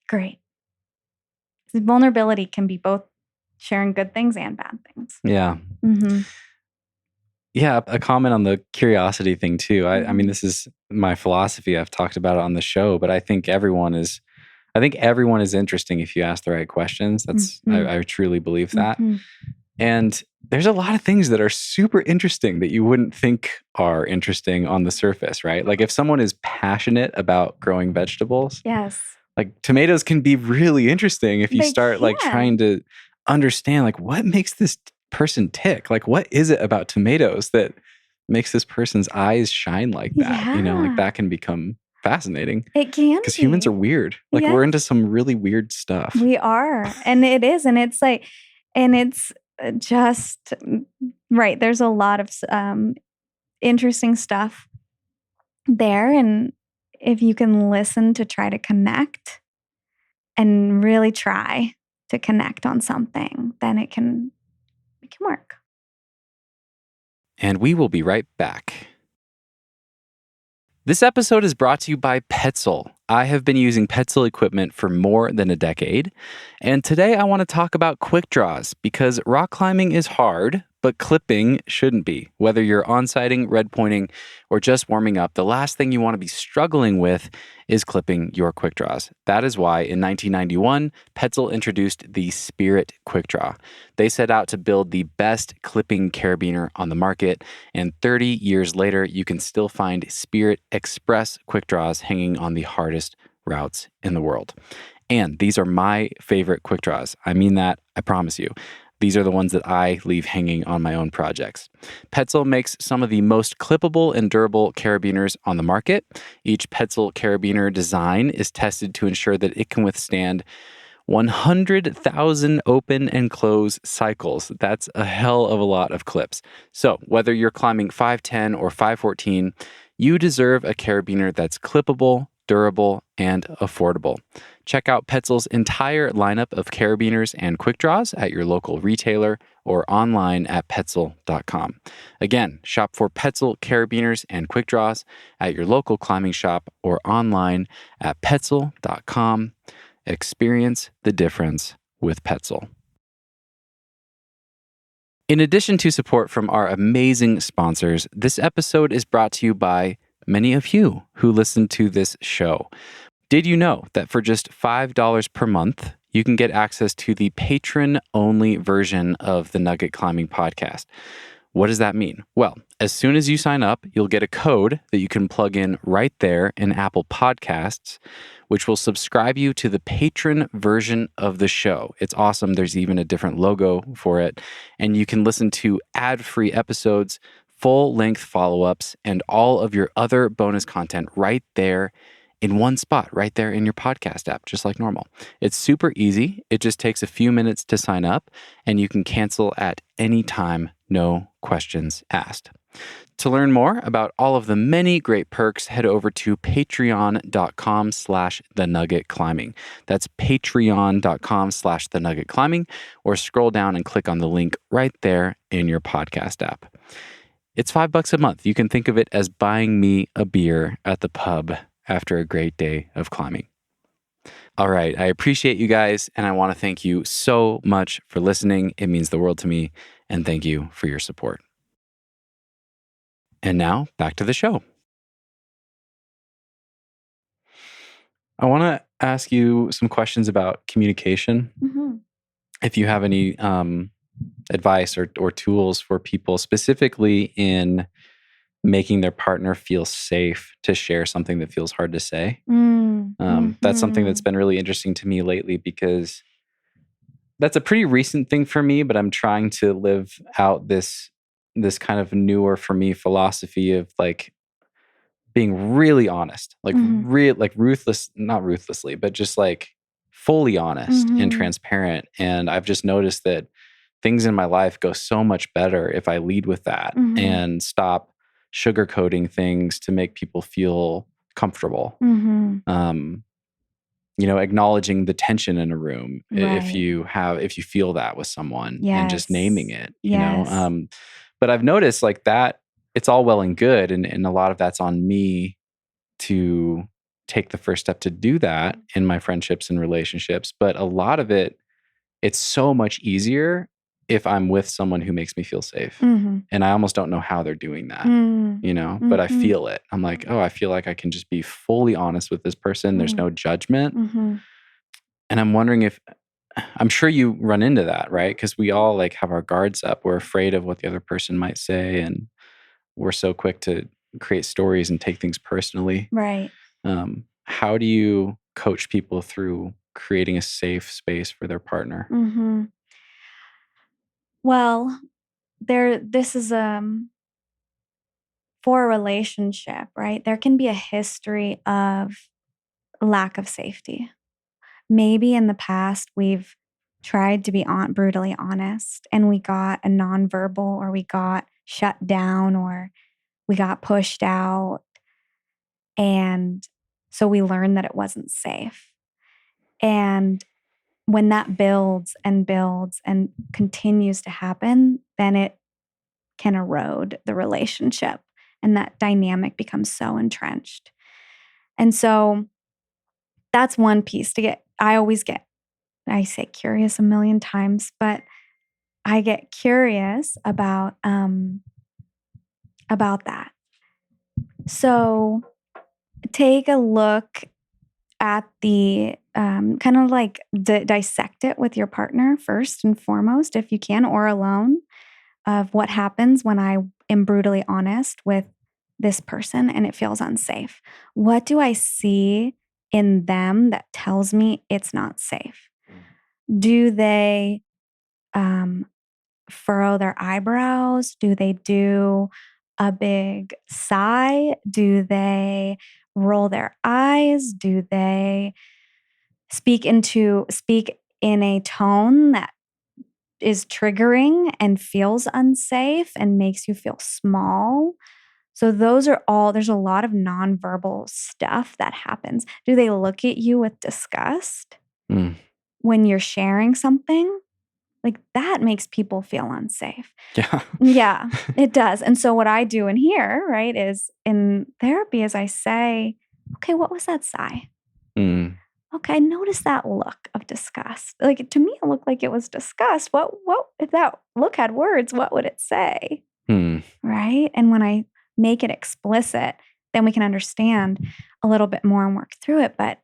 Great. Vulnerability can be both sharing good things and bad things. Yeah. Mm-hmm. Yeah, a comment on the curiosity thing too. I mean, this is my philosophy. I've talked about it on the show, but I think everyone is interesting if you ask the right questions. I truly believe that. Mm-hmm. And there's a lot of things that are super interesting that you wouldn't think are interesting on the surface, right? Like if someone is passionate about growing vegetables, yes, like tomatoes can be really interesting if you start like trying to understand like what makes this person tick. Like what is it about tomatoes that makes this person's eyes shine like that? You know, like that can become fascinating. It can because humans are weird. Like we're into some really weird stuff. We are, and it is, and it's like, and it's just right. There's a lot of interesting stuff there, and if you can listen to try to connect and really try to connect on something, then it can work. And we will be right back. This episode is brought to you by Petzl. I have been using Petzl equipment for more than a decade, and today I want to talk about quickdraws because rock climbing is hard, but clipping shouldn't be. Whether you're on-sighting, red pointing, or just warming up, the last thing you want to be struggling with is clipping your quickdraws. That is why in 1991, Petzl introduced the Spirit quickdraw. They set out to build the best clipping carabiner on the market, and 30 years later, you can still find Spirit Express quickdraws hanging on the hardest routes in the world. And these are my favorite quickdraws. I mean that, I promise you. These are the ones that I leave hanging on my own projects. Petzl makes some of the most clippable and durable carabiners on the market. Each Petzl carabiner design is tested to ensure that it can withstand 100,000 open and close cycles. That's a hell of a lot of clips. So whether you're climbing 510 or 514, you deserve a carabiner that's clippable, durable, and affordable. Check out Petzl's entire lineup of carabiners and quickdraws at your local retailer or online at petzl.com. Again, shop for Petzl carabiners and quickdraws at your local climbing shop or online at petzl.com. Experience the difference with Petzl. In addition to support from our amazing sponsors, this episode is brought to you by many of you who listen to this show. Did you know that for just $5 per month, you can get access to the patron-only version of the Nugget Climbing Podcast? What does that mean? Well, as soon as you sign up, you'll get a code that you can plug in right there in Apple Podcasts, which will subscribe you to the patron version of the show. It's awesome. There's even a different logo for it. And you can listen to ad-free episodes, full-length follow-ups, and all of your other bonus content right there in one spot, right there in your podcast app, just like normal. It's super easy. It just takes a few minutes to sign up, and you can cancel at any time, no questions asked. To learn more about all of the many great perks, head over to patreon.com/thenuggetclimbing. That's patreon.com/thenuggetclimbing, or scroll down and click on the link right there in your podcast app. It's $5 a month. You can think of it as buying me a beer at the pub after a great day of climbing. All right. I appreciate you guys, and I want to thank you so much for listening. It means the world to me, and thank you for your support. And now back to the show. I want to ask you some questions about communication. Mhm. If you have any advice or tools for people specifically in making their partner feel safe to share something that feels hard to say. That's something that's been really interesting to me lately, because that's a pretty recent thing for me, but I'm trying to live out this kind of newer for me philosophy of like being really honest, like like ruthless, not ruthlessly, but just like fully honest and transparent. And I've just noticed that things in my life go so much better if I lead with that and stop sugarcoating things to make people feel comfortable. Acknowledging the tension in a room if you feel that with someone, and just naming it, but I've noticed like that it's all well and good. And a lot of that's on me to take the first step to do that in my friendships and relationships. But a lot of it's so much easier if I'm with someone who makes me feel safe. And I almost don't know how they're doing that, but I feel it. I'm like, oh, I feel like I can just be fully honest with this person. There's no judgment. And I'm wondering I'm sure you run into that, right? Because we all like have our guards up. We're afraid of what the other person might say. And we're so quick to create stories and take things personally. Right. How do you coach people through creating a safe space for their partner? Well, this is for a relationship, right? There can be a history of lack of safety. Maybe in the past we've tried to be brutally honest, and we got a nonverbal, or we got shut down, or we got pushed out. And so we learned that it wasn't safe. And when that builds and builds and continues to happen, then it can erode the relationship, and that dynamic becomes so entrenched. And so that's one piece I say curious a million times, but I get curious about that. So take a look at the kind of like dissect it with your partner first and foremost, if you can, or alone, of what happens when I am brutally honest with this person and it feels unsafe. What do I see in them that tells me it's not safe? Do they furrow their eyebrows? Do they do a big sigh? Do they roll their eyes? Do they speak in a tone that is triggering and feels unsafe and makes you feel small? So there's a lot of nonverbal stuff that happens. Do they look at you with disgust when you're sharing something? Like that makes people feel unsafe. Yeah. Yeah, it does. And so what I do in here, right, is in therapy is I say, okay, what was that sigh? Okay, notice that look of disgust. Like to me, it looked like it was disgust. What if that look had words, what would it say? Right? And when I make it explicit, then we can understand a little bit more and work through it. But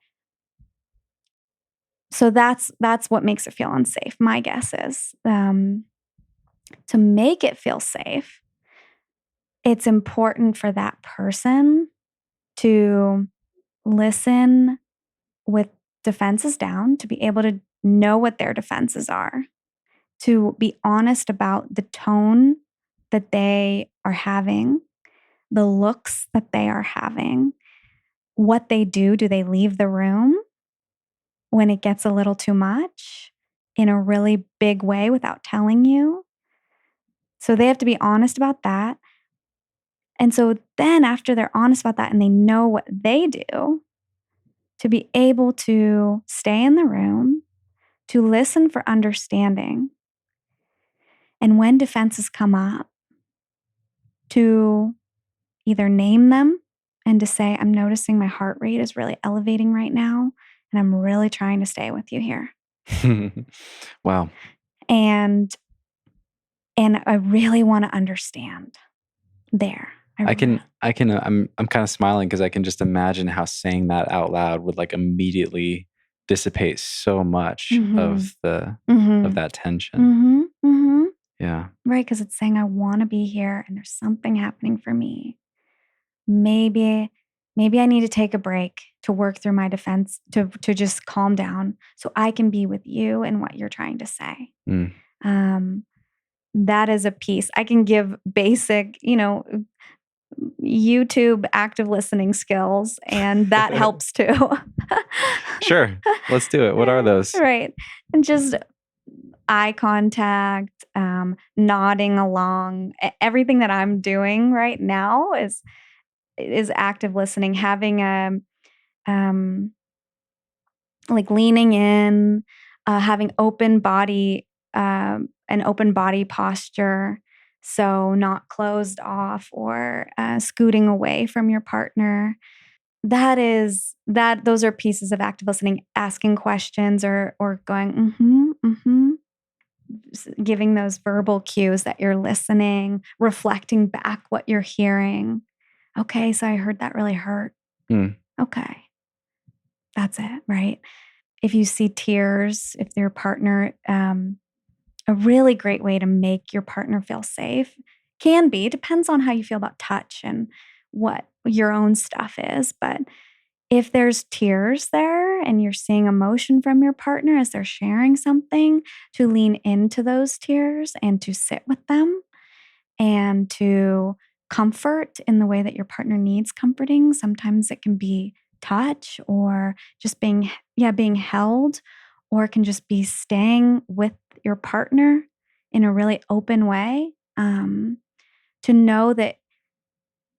so that's what makes it feel unsafe. My guess is to make it feel safe, it's important for that person to listen with defenses down, to be able to know what their defenses are, to be honest about the tone that they are having, the looks that they are having, what they do. Do they leave the room when it gets a little too much in a really big way without telling you? So they have to be honest about that. And so then after they're honest about that and they know what they do, to be able to stay in the room, to listen for understanding. And when defenses come up, to either name them and to say, I'm noticing my heart rate is really elevating right now, and I'm really trying to stay with you here. Wow. And I really want to understand there. I'm kind of smiling because I can just imagine how saying that out loud would like immediately dissipate so much of that tension. Yeah. Right, because it's saying I want to be here and there's something happening for me. Maybe I need to take a break to work through my defense, to just calm down so I can be with you and what you're trying to say. That is a piece. I can give basic, YouTube active listening skills, and that helps too. Sure. Let's do it. What are those? Right. And just eye contact, nodding along. Everything that I'm doing right now is active listening, having like leaning in, having an open body posture. So not closed off or scooting away from your partner. Those are pieces of active listening, asking questions or going, giving those verbal cues that you're listening, reflecting back what you're hearing. Okay, so I heard that really hurt. Okay. That's it, right? If you see tears, if your partner, a really great way to make your partner feel safe depends on how you feel about touch and what your own stuff is. But if there's tears there and you're seeing emotion from your partner as they're sharing something, to lean into those tears and to sit with them and to comfort in the way that your partner needs comforting. Sometimes it can be touch or just being held, or it can just be staying with your partner in a really open way, to know that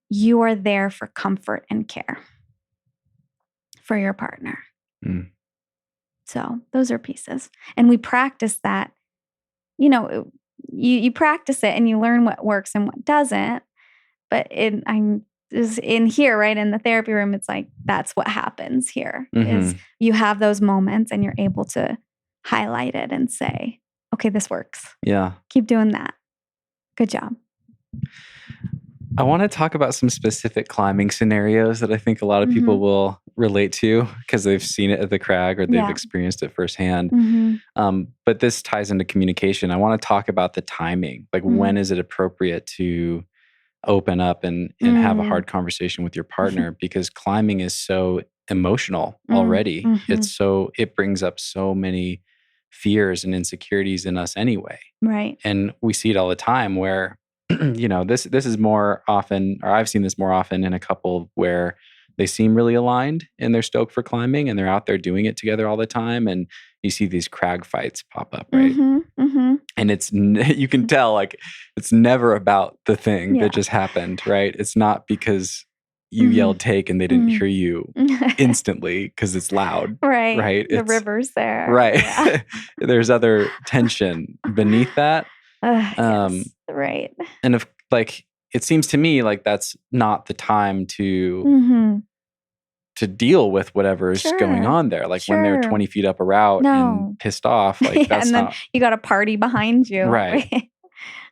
you are there for comfort and care for your partner. So those are pieces. And we practice that. You practice it and you learn what works and what doesn't. But in here, right, in the therapy room, it's like, that's what happens here, is you have those moments and you're able to highlight it and say, okay, this works. Yeah. Keep doing that. Good job. I want to talk about some specific climbing scenarios that I think a lot of people will relate to because they've seen it at the crag or they've experienced it firsthand. But this ties into communication. I want to talk about the timing. Like, when is it appropriate to open up and have a hard conversation with your partner? Because climbing is so emotional already. It brings up so many fears and insecurities in us anyway. Right. And we see it all the time where, this is more often, or I've seen this more often in a couple where they seem really aligned and they're stoked for climbing and they're out there doing it together all the time. And you see these crag fights pop up, right? And you can tell, like, it's never about the thing that just happened, right? It's not because you yelled take and they didn't hear you instantly because it's loud. Right. The river's there. Right. Yeah. There's other tension beneath that. Yes. Right. And if, like, it seems to me like that's not the time to deal with whatever is going on there. Like when they're 20 feet up a route and pissed off, like that's and then not. You got a party behind you. Right.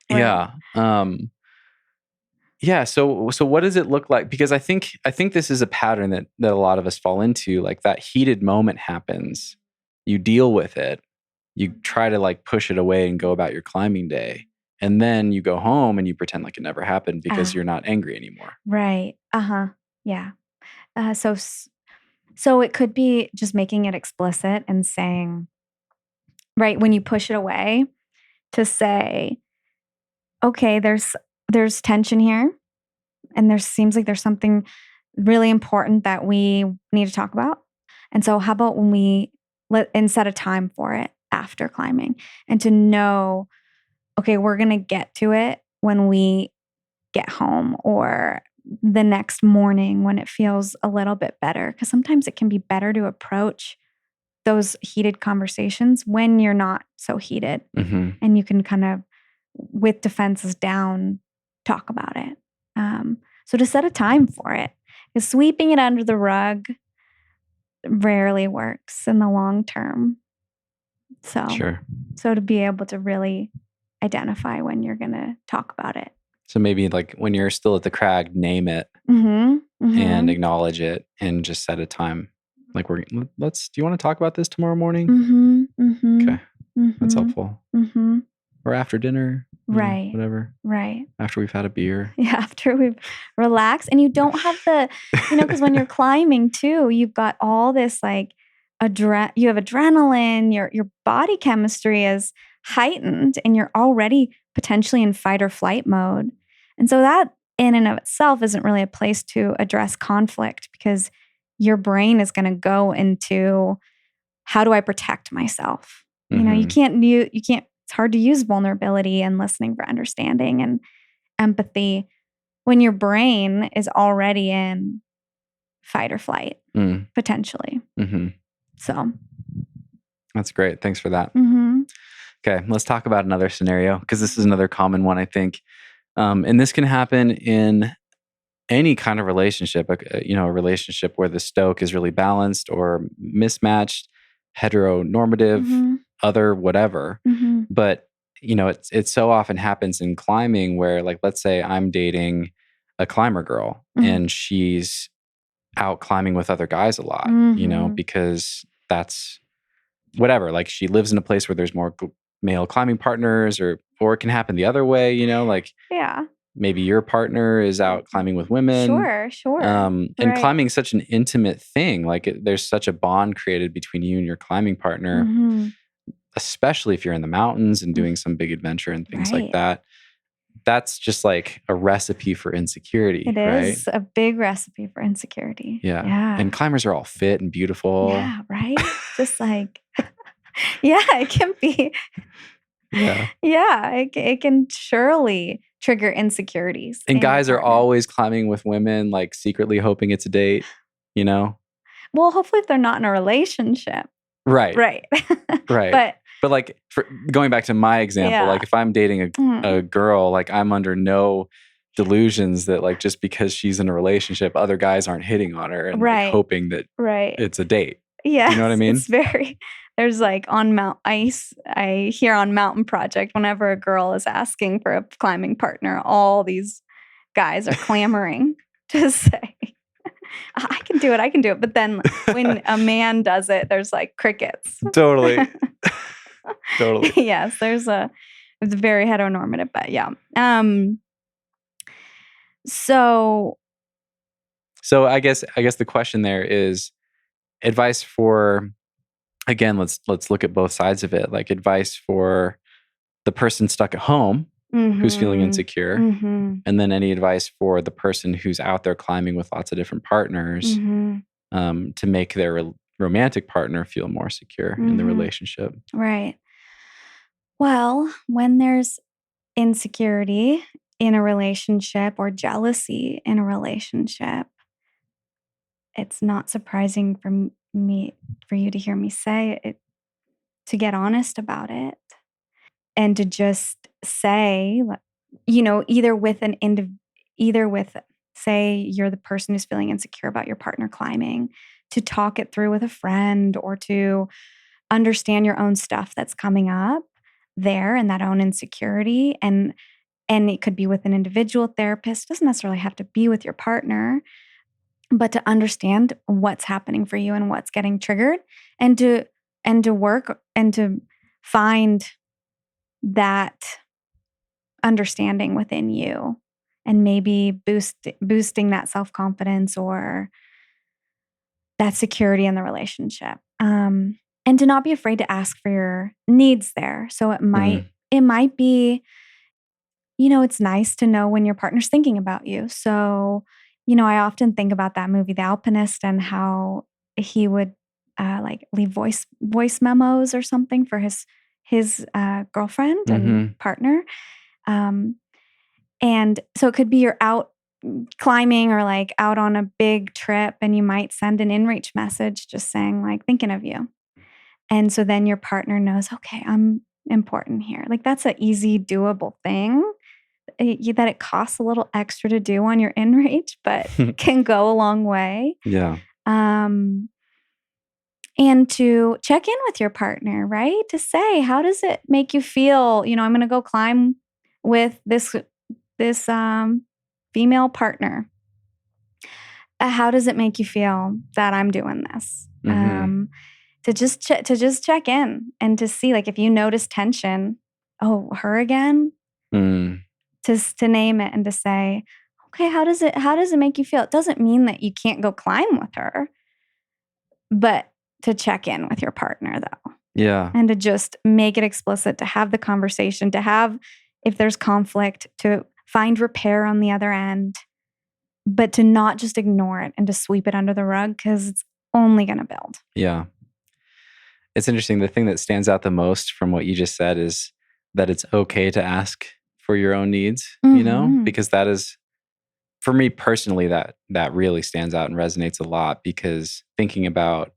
Yeah. Yeah. So what does it look like? Because I think this is a pattern that a lot of us fall into. Like, that heated moment happens, you deal with it, you try to like push it away and go about your climbing day. And then you go home and you pretend like it never happened because you're not angry anymore. Right. Yeah. So it could be just making it explicit and saying, right, when you push it away, to say, okay, there's tension here, and there seems like there's something really important that we need to talk about. And so how about when we set a time for it after climbing, and to know, okay, we're going to get to it when we get home or the next morning when it feels a little bit better. Because sometimes it can be better to approach those heated conversations when you're not so heated. And you can kind of, with defenses down, talk about it. So to set a time for it, because sweeping it under the rug rarely works in the long term. So, Sure. so to be able to really identify when you're going to talk about it. So maybe like when you're still at the crag, name it and acknowledge it and just set a time. Like do you want to talk about this tomorrow morning? Okay. That's helpful. Or after dinner. Right. Whatever. Right. After we've had a beer. Yeah. After we've relaxed. And you don't have the, because when you're climbing too, you've got all this like, you have adrenaline, your body chemistry is heightened and you're already potentially in fight or flight mode. And so that in and of itself isn't really a place to address conflict because your brain is going to go into how do I protect myself? You can't, it's hard to use vulnerability and listening for understanding and empathy when your brain is already in fight or flight, potentially. So that's great. Thanks for that. Okay, let's talk about another scenario because this is another common one, I think. And this can happen in any kind of relationship, a relationship where the Stoke is really balanced or mismatched, heteronormative, other whatever. But, it so often happens in climbing where, like, let's say I'm dating a climber girl and she's out climbing with other guys a lot, because that's whatever. Like she lives in a place where there's more male climbing partners or it can happen the other way, like maybe your partner is out climbing with women. Sure. And climbing is such an intimate thing. Like there's such a bond created between you and your climbing partner, especially if you're in the mountains and doing some big adventure and things like that. That's just like a recipe for insecurity. It is a big recipe for insecurity. Yeah. And climbers are all fit and beautiful. Yeah, right? Just like, it can be. Yeah. Yeah, it can surely trigger insecurities. And guys are always climbing with women, like secretly hoping it's a date, Well, hopefully if they're not in a relationship. Right. Right. But like going back to my example, like if I'm dating a girl, like I'm under no delusions that like just because she's in a relationship, other guys aren't hitting on her and like hoping that it's a date. Yeah. You know what I mean? There's like on I hear on Mountain Project, whenever a girl is asking for a climbing partner, all these guys are clamoring to say, I can do it. But then when a man does it, there's like crickets. Totally. Totally. Yes, it's very heteronormative, but yeah. So I guess the question there is advice for, again, let's look at both sides of it. Like advice for the person stuck at home who's feeling insecure, and then any advice for the person who's out there climbing with lots of different partners to make their romantic partner feel more secure in the relationship. Right. Well, when there's insecurity in a relationship or jealousy in a relationship, it's not surprising for you to hear me say it, to get honest about it and to just say, either with say you're the person who's feeling insecure about your partner climbing, to talk it through with a friend or to understand your own stuff that's coming up there and that own insecurity. And it could be with an individual therapist. It doesn't necessarily have to be with your partner, but to understand what's happening for you and what's getting triggered and to work and to find that understanding within you and maybe boosting that self-confidence or that security in the relationship. And to not be afraid to ask for your needs there. So it might be, it's nice to know when your partner's thinking about you. So, I often think about that movie, The Alpinist, and how he would leave voice memos or something for his girlfriend and partner. And so it could be you're out climbing or like out on a big trip and you might send an in-reach message just saying like, thinking of you. And so then your partner knows, okay, I'm important here. Like that's an easy, doable thing that it costs a little extra to do on your inReach, but can go a long way. Yeah. And to check in with your partner, right? To say, how does it make you feel? I'm going to go climb with this female partner. How does it make you feel that I'm doing this? Mm-hmm. To just check in and to see, like, if you notice tension, her again, to name it and to say, okay, how does it make you feel? It doesn't mean that you can't go climb with her, but to check in with your partner, though. Yeah. And to just make it explicit, to have the conversation, to have, if there's conflict, to find repair on the other end, but to not just ignore it and to sweep it under the rug, because it's only going to build. Yeah. It's interesting. The thing that stands out the most from what you just said is that it's okay to ask for your own needs, because that is, for me personally, that really stands out and resonates a lot, because thinking about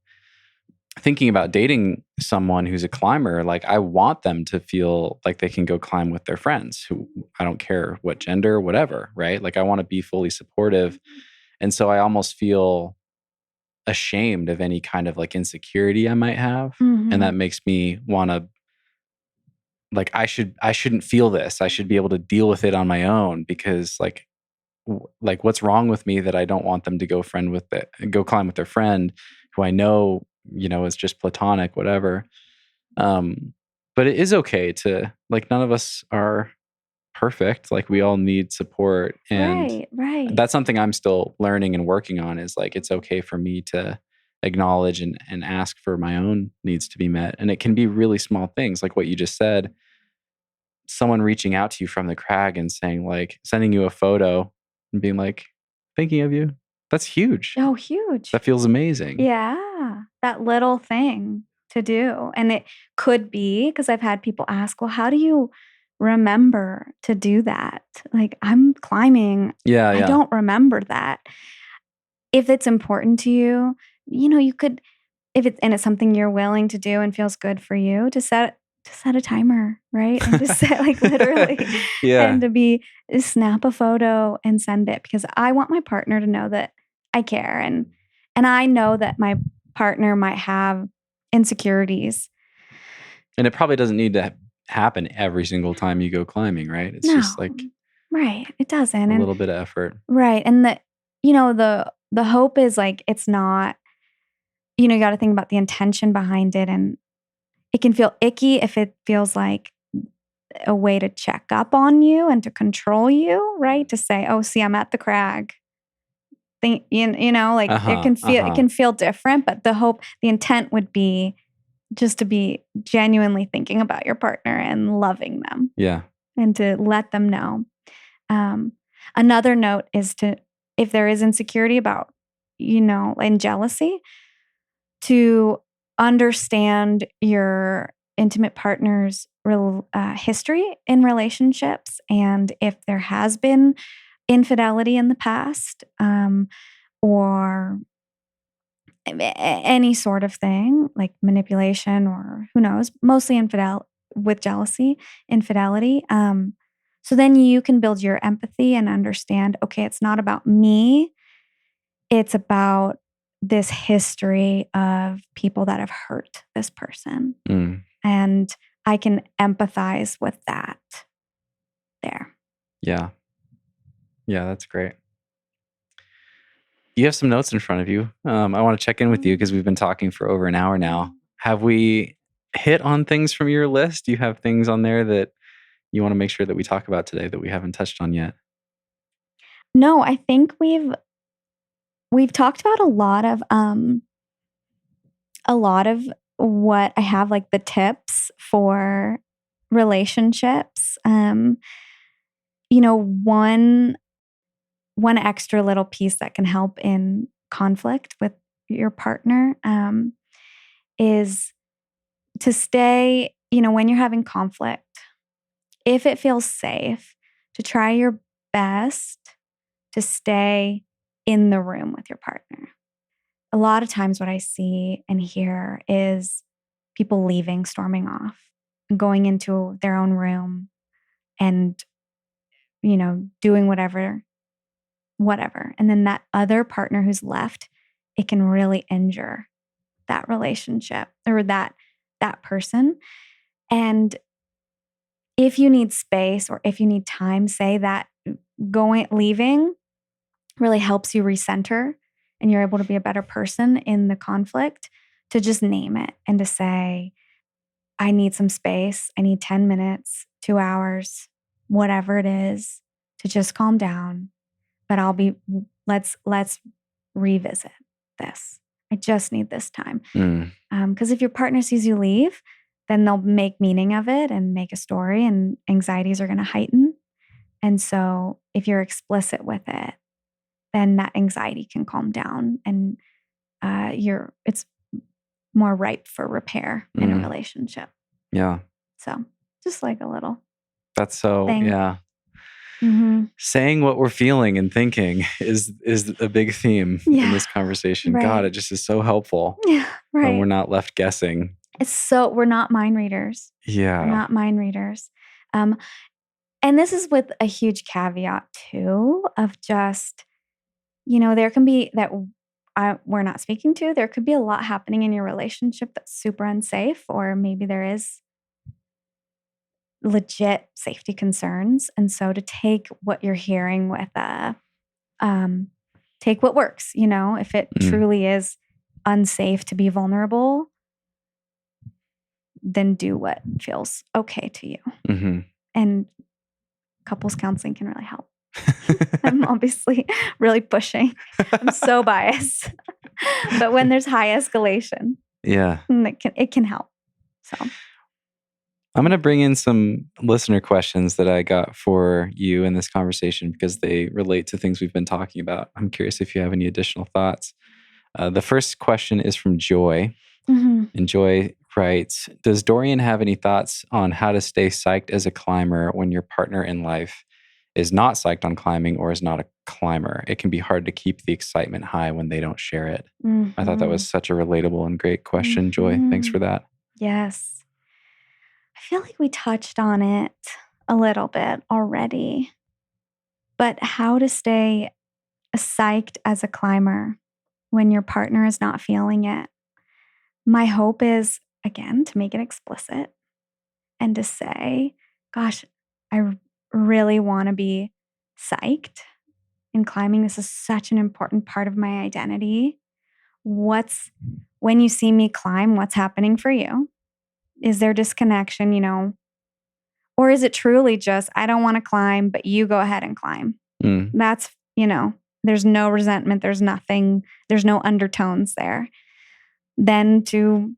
dating someone who's a climber, like, I want them to feel like they can go climb with their friends who, I don't care what gender, whatever, right? Like, I want to be fully supportive. And so I almost feel ashamed of any kind of like insecurity I might have. And that makes me want to, like, I shouldn't feel this. I should be able to deal with it on my own, because like what's wrong with me that I don't want them to go climb with their friend who I know, is just platonic, whatever. But it is okay to, like, none of us are perfect. Like, we all need support. And right. that's something I'm still learning and working on, is like, it's okay for me to acknowledge and ask for my own needs to be met. And it can be really small things, like what you just said, someone reaching out to you from the crag and saying, like, sending you a photo and being like, thinking of you. That's huge. Oh, huge. That feels amazing. Yeah. That little thing to do. And it could be, because I've had people ask, well, how do you remember to do that? Like, I'm climbing. Yeah. I don't remember that. If it's important to you, you could, and it's something you're willing to do and feels good for you, to set a timer, right? And to set, like, literally, and to snap a photo and send it, because I want my partner to know that I care. And I know that my partner might have insecurities. And it probably doesn't need to happen every single time you go climbing, right? It's just like, right. It doesn't. A little bit of effort. Right. And the hope is, like, it's not, you got to think about the intention behind it. And it can feel icky if it feels like a way to check up on you and to control you, right? To say, oh, see, I'm at the crag. It can feel different, but the intent would be just to be genuinely thinking about your partner and loving them. Yeah. And to let them know. Another note is if there is insecurity about, and jealousy, to understand your intimate partner's history in relationships, and if there has been infidelity in the past, or any sort of thing like manipulation, or who knows, mostly with jealousy, infidelity. So then you can build your empathy and understand, okay, it's not about me. It's about this history of people that have hurt this person. And I can empathize with that there. Yeah. Yeah, that's great. You have some notes in front of you. I want to check in with you because we've been talking for over an hour now. Have we hit on things from your list? Do you have things on there that you want to make sure that we talk about today that we haven't touched on yet? No, I think we've talked about a lot of what I have, like the tips for relationships. One extra little piece that can help in conflict with your partner is to stay, when you're having conflict, if it feels safe, to try your best to stay in the room with your partner. A lot of times what I see and hear is people leaving, storming off, going into their own room and doing whatever. And then that other partner who's left, it can really injure that relationship or that person. And if you need space or if you need time, say that leaving really helps you recenter and you're able to be a better person in the conflict, to just name it and to say, I need some space. I need 10 minutes, 2 hours, whatever it is, to just calm down. But let's revisit this. I just need this time. Because if your partner sees you leave, then they'll make meaning of it and make a story, and anxieties are going to heighten. And so if you're explicit with it, then that anxiety can calm down, and it's more ripe for repair in a relationship. Yeah. So just like a little. That's so, thing. yeah. Mm-hmm. Saying what we're feeling and thinking is a big theme in this conversation. Right. God, it just is so helpful. Yeah, right. When we're not left guessing. We're not mind readers. Yeah. We're not mind readers. And this is with a huge caveat too, of just, there can be that we're not speaking to. There could be a lot happening in your relationship that's super unsafe, or maybe there is legit safety concerns. And so to take what you're hearing with take what works, if it truly is unsafe to be vulnerable, then do what feels okay to you. Mm-hmm. And couples counseling can really help. I'm obviously really pushing. I'm so biased. But when there's high escalation, it can help. So I'm going to bring in some listener questions that I got for you in this conversation because they relate to things we've been talking about. I'm curious if you have any additional thoughts. The first question is from Joy. Mm-hmm. And Joy writes, does Dorian have any thoughts on how to stay psyched as a climber when your partner in life is not psyched on climbing or is not a climber? It can be hard to keep the excitement high when they don't share it. Mm-hmm. I thought that was such a relatable and great question, Joy. Thanks for that. Yes. I feel like we touched on it a little bit already, but how to stay psyched as a climber when your partner is not feeling it. My hope is, again, to make it explicit and to say, gosh, I really want to be psyched in climbing. This is such an important part of my identity. When you see me climb, what's happening for you? Is there disconnection, or is it truly just, I don't want to climb, but you go ahead and climb? That's, there's no resentment. There's nothing, there's no undertones there. Then to,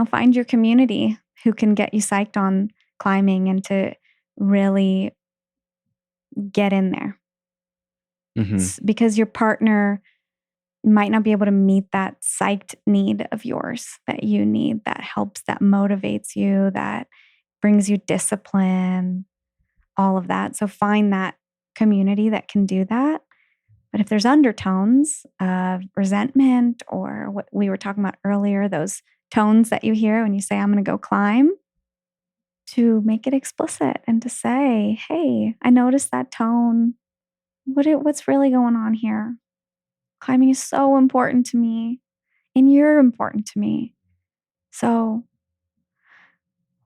find your community who can get you psyched on climbing and to really get in there. Mm-hmm. Because your partner might not be able to meet that psyched need of yours that you need, that helps, that motivates you, that brings you discipline, all of that. So find that community that can do that. But if there's undertones of resentment or what we were talking about earlier, those tones that you hear when you say, I'm going to go climb, to make it explicit and to say, hey, I noticed that tone. What's really going on here? Climbing is so important to me, and you're important to me. So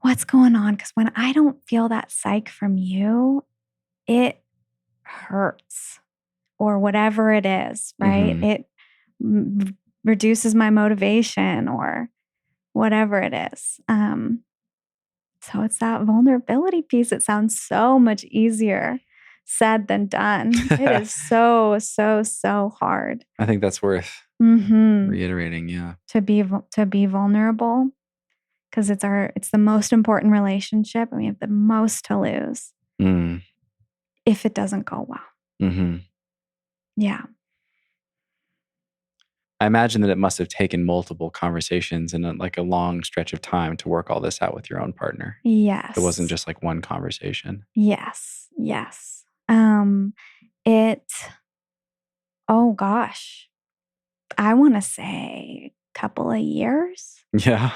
what's going on? Because when I don't feel that psych from you, it hurts, or whatever it is, right? Mm-hmm. It reduces my motivation or whatever it is. So it's that vulnerability piece. It sounds so much easier said than done. It is so, so, so hard. I think that's worth reiterating. Yeah. To be vulnerable, because it's the most important relationship and we have the most to lose if it doesn't go well. Mm-hmm. Yeah. I imagine that it must have taken multiple conversations and a long stretch of time to work all this out with your own partner. Yes. It wasn't just like one conversation. Yes. Oh gosh, I want to say a couple of years. Yeah.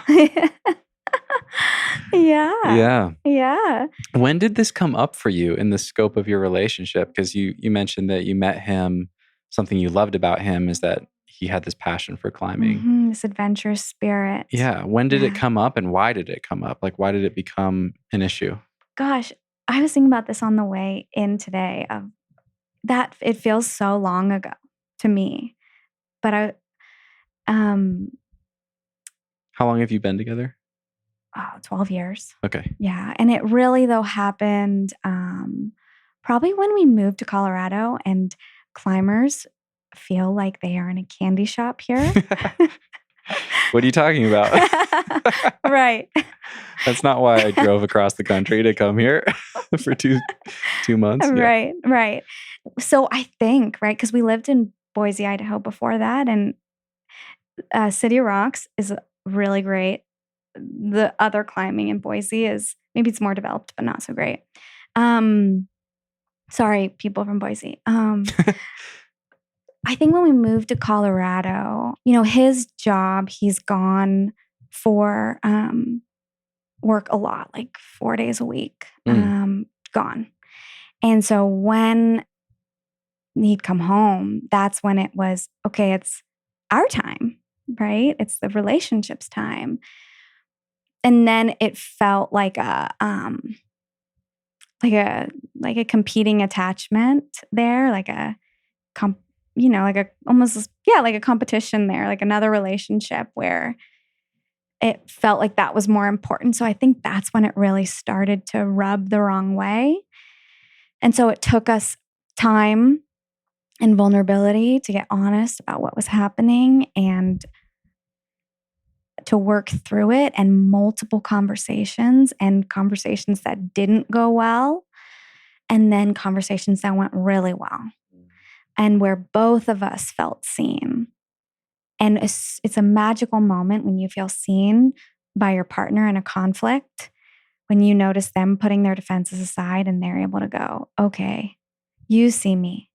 Yeah. Yeah. Yeah. When did this come up for you in the scope of your relationship? Because you mentioned that you met him, something you loved about him is that he had this passion for climbing. This adventurous spirit. Yeah. When did it Yeah. come up and why did it come up? Like, why did it become an issue? Gosh, I was thinking about this on the way in today of that it feels so long ago to me. But How long have you been together? 12 years. Okay. Yeah. And it really though happened probably when we moved to Colorado, and climbers feel like they are in a candy shop here. What are you talking about? Right. That's not why I drove across the country to come here for two months. Yeah. Right. So I think, right, because we lived in Boise, Idaho before that, and City Rocks is really great. The other climbing in Boise is maybe it's more developed, but not so great. Sorry, people from Boise. I think when we moved to Colorado, his job, he's gone for work a lot, like 4 days a week, gone. And so when he'd come home, that's when it was, okay, it's our time, right? It's the relationship's time. And then it felt like a competing attachment there, like a competition there, like another relationship where it felt like that was more important. So I think that's when it really started to rub the wrong way. And so it took us time and vulnerability to get honest about what was happening and to work through it, and multiple conversations that didn't go well, and then conversations that went really well, and where both of us felt seen. And it's a magical moment when you feel seen by your partner in a conflict, when you notice them putting their defenses aside and they're able to go, okay, you see me.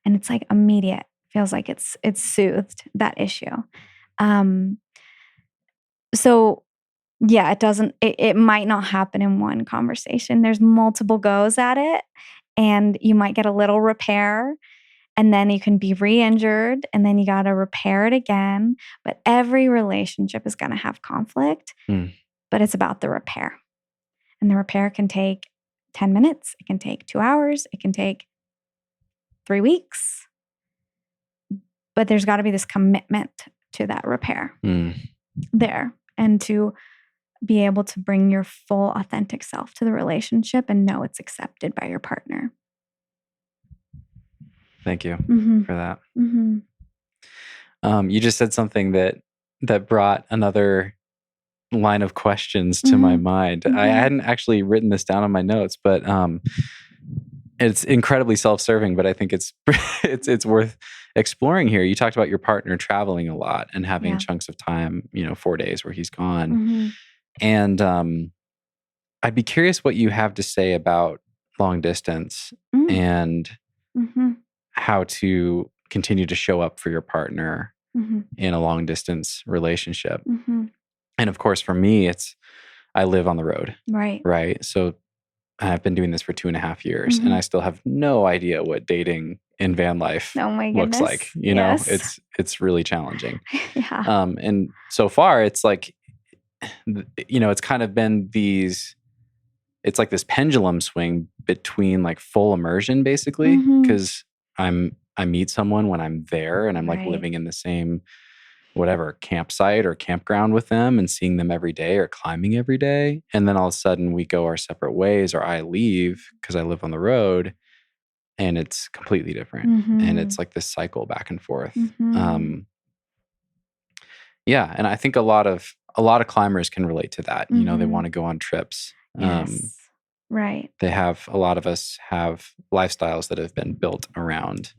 And it's like immediate. Feels like it's soothed that issue. So yeah, it might not happen in one conversation. There's multiple goes at it, and you might get a little repair, and then you can be re-injured, and then you got to repair it again. But every relationship is going to have conflict, but it's about the repair. And the repair can take 10 minutes. It can take 2 hours. It can take 3 weeks. But there's got to be this commitment to that repair there, and to be able to bring your full authentic self to the relationship and know it's accepted by your partner. Thank you for that. Mm-hmm. You just said something that brought another line of questions to my mind. I hadn't actually written this down on my notes, but it's incredibly self-serving, but I think it's worth exploring here. You talked about your partner traveling a lot and having chunks of time, 4 days where he's gone. And I'd be curious what you have to say about long distance and how to continue to show up for your partner in a long distance relationship. And of course, for me, I live on the road. Right. So I've been doing this for 2.5 years, and I still have no idea what dating in van life looks like. It's really challenging. And so far, it's like, it's kind of been it's like this pendulum swing between like full immersion, basically, because I meet someone when I'm there, and I'm like living in the same campsite or campground with them and seeing them every day or climbing every day. And then all of a sudden we go our separate ways, or I leave because I live on the road, and it's completely different. And it's like this cycle back and forth. And I think a lot of climbers can relate to that. They want to go on trips. Right. A lot of us have lifestyles that have been built around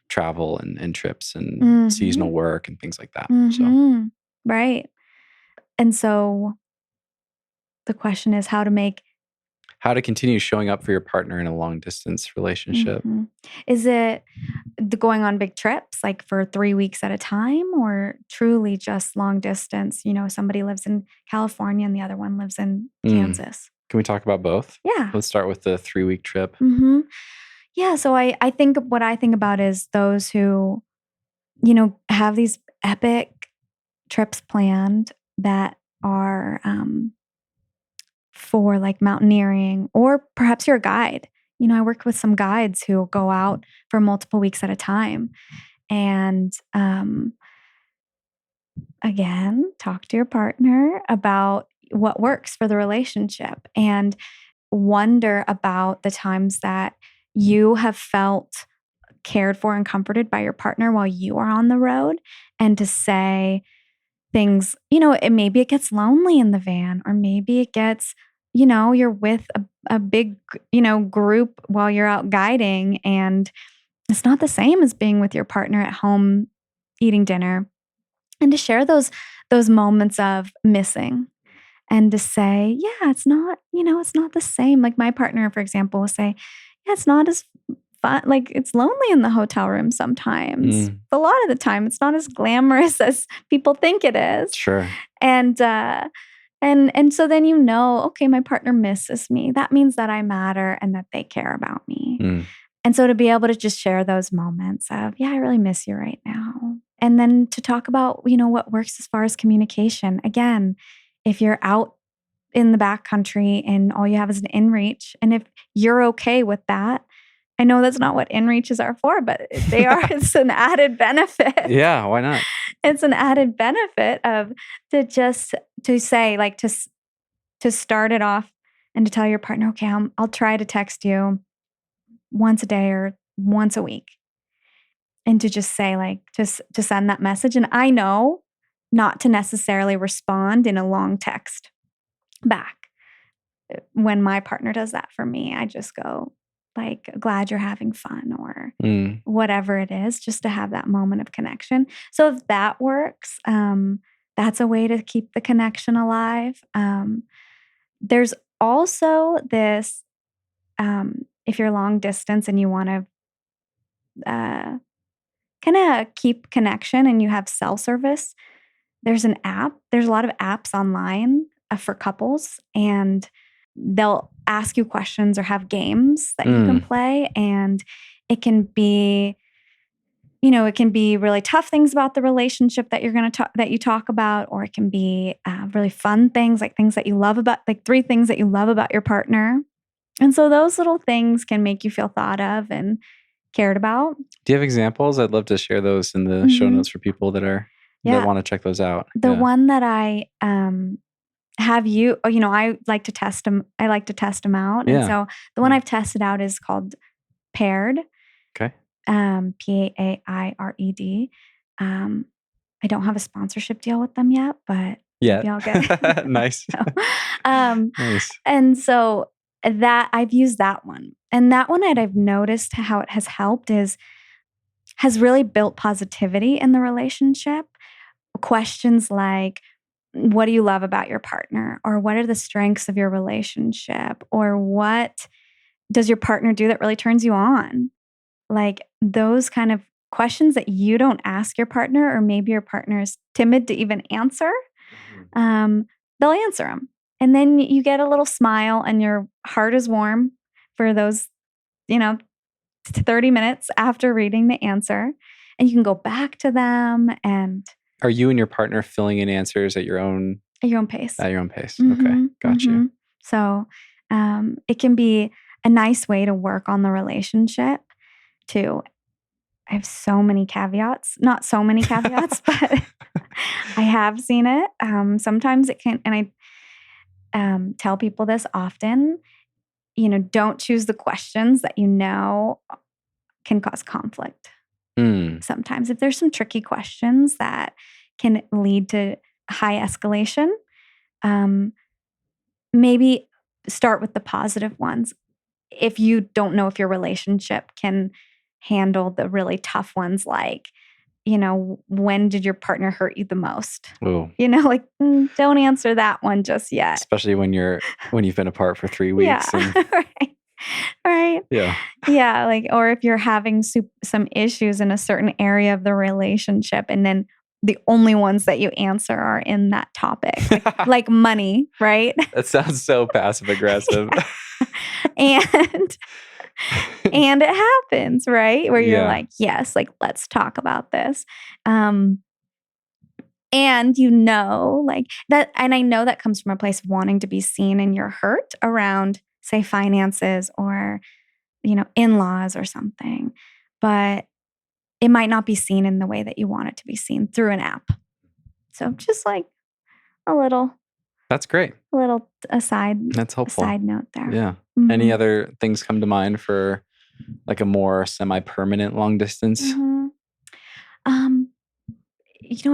travel and trips and seasonal work and things like that. So. Right. And so the question is how to make how to continue showing up for your partner in a long distance relationship. Mhm. Is it going on big trips, like for 3 weeks at a time, or truly just long distance? Somebody lives in California and the other one lives in Kansas. Can we talk about both? Yeah. Let's start with the 3-week trip. Mm-hmm. Yeah. So I think what I think about is those who, have these epic trips planned that are for like mountaineering, or perhaps you're a guide. I work with some guides who go out for multiple weeks at a time. And again, talk to your partner about what works for the relationship and wonder about the times that you have felt cared for and comforted by your partner while you are on the road, and to say things, maybe it gets lonely in the van, or maybe it gets, you're with a big, group while you're out guiding, and it's not the same as being with your partner at home eating dinner. And to share those moments of missing, and to say, yeah, it's not the same. Like my partner, for example, will say, yeah, it's not as fun. Like it's lonely in the hotel room sometimes. A lot of the time, it's not as glamorous as people think it is. Sure. And so then okay, my partner misses me. That means that I matter and that they care about me. And so to be able to just share those moments of, yeah, I really miss you right now. And then to talk about, what works as far as communication. Again, if you're out in the backcountry and all you have is an inReach, and if you're okay with that, I know that's not what inReaches are for, but they are. It's an added benefit. Yeah, why not? It's an added benefit to say, like, to start it off and to tell your partner, okay, I'll try to text you once a day or once a week. And to just say, like, to send that message. And I know not to necessarily respond in a long text back. When my partner does that for me, I just go, like, glad you're having fun, or whatever it is, just to have that moment of connection. So if that works, that's a way to keep the connection alive. There's also this, if you're long distance and you want to kind of keep connection and you have cell service, there's an app. There's a lot of apps online for couples, and they'll ask you questions or have games that you can play. And it can be, it can be really tough things about the relationship that you're going to talk, that you talk about, or it can be really fun things, like things that you love about, like 3 things that you love about your partner. And so those little things can make you feel thought of and cared about. Do you have examples? I'd love to share those in the show notes for people that want to check those out. The one that I have you, I like to test them. I like to test them out. And so the one I've tested out is called Paired. Okay. Paired. I don't have a sponsorship deal with them yet, but maybe I'll get Nice. Nice. And so that I've used that one. And that one I've noticed how it has helped has really built positivity in the relationship. Questions like, what do you love about your partner? Or what are the strengths of your relationship? Or what does your partner do that really turns you on? Like those kind of questions that you don't ask your partner, or maybe your partner is timid to even answer, they'll answer them. And then you get a little smile and your heart is warm for those, 30 minutes after reading the answer. And you can go back to them. And are you and your partner filling in answers at your own pace? At your own pace. Okay. Got you. So it can be a nice way to work on the relationship too. I have so many caveats, not so many caveats, but I have seen it. Sometimes it can, and I tell people this often, don't choose the questions that can cause conflict. Sometimes if there's some tricky questions that can lead to high escalation, maybe start with the positive ones. If you don't know if your relationship can handle the really tough ones, like when did your partner hurt you the most? Ooh. Like, don't answer that one just yet. Especially when you've been apart for 3 weeks. Yeah. Right. Yeah. Yeah. Like, or if you're having some issues in a certain area of the relationship, and then the only ones that you answer are in that topic, like money, right? That sounds so passive aggressive. And it happens, right? Where you're Yeah. like, yes, like, let's talk about this. And like that, and I know that comes from a place of wanting to be seen in your hurt around, say, finances or, in-laws or something. But it might not be seen in the way that you want it to be seen through an app. So just like a little. That's great. That's helpful. A side note there. Yeah. Mm-hmm. Any other things come to mind for like a more semi-permanent long distance? Mm-hmm.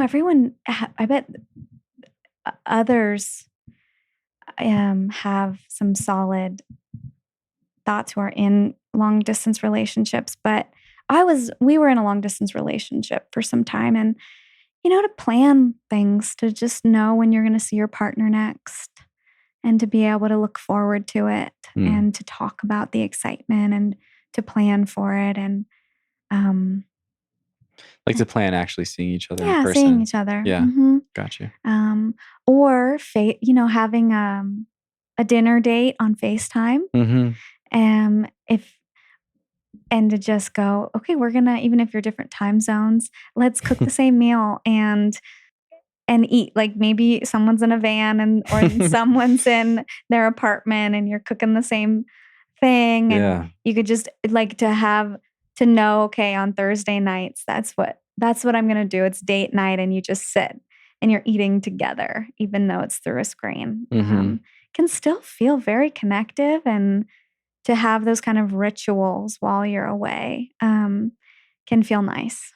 Everyone, I bet others have some solid thoughts who are in long distance relationships, but we were in a long distance relationship for some time, and to plan things, to just know when you're going to see your partner next, and to be able to look forward to it, and to talk about the excitement and to plan for it, and like to plan actually seeing each other in person. Seeing each other. Yeah, mm-hmm. Gotcha. Or having a dinner date on FaceTime. Mm-hmm. And to just go, okay, we're gonna, even if you're different time zones, let's cook the same meal and eat. Like maybe someone's in a van or someone's in their apartment, and you're cooking the same thing. And you could just like to know, okay, on Thursday nights, that's what I'm gonna do. It's date night, and you just sit and you're eating together, even though it's through a screen. Mm-hmm. Can still feel very connective, and to have those kind of rituals while you're away can feel nice.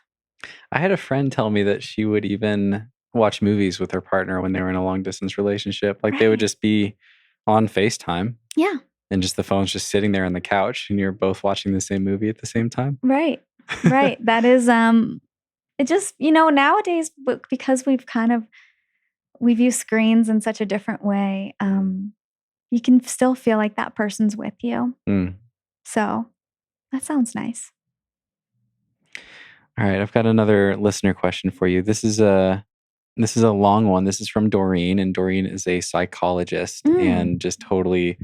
I had a friend tell me that she would even watch movies with her partner when they were in a long distance relationship. Like they would just be on FaceTime. Yeah. And just the phone's just sitting there on the couch, and you're both watching the same movie at the same time. Right. That is, it just, nowadays, because we view screens in such a different way, you can still feel like that person's with you. So that sounds nice. All right. I've got another listener question for you. This is a long one. This is from Doreen, and Doreen is a psychologist and just totally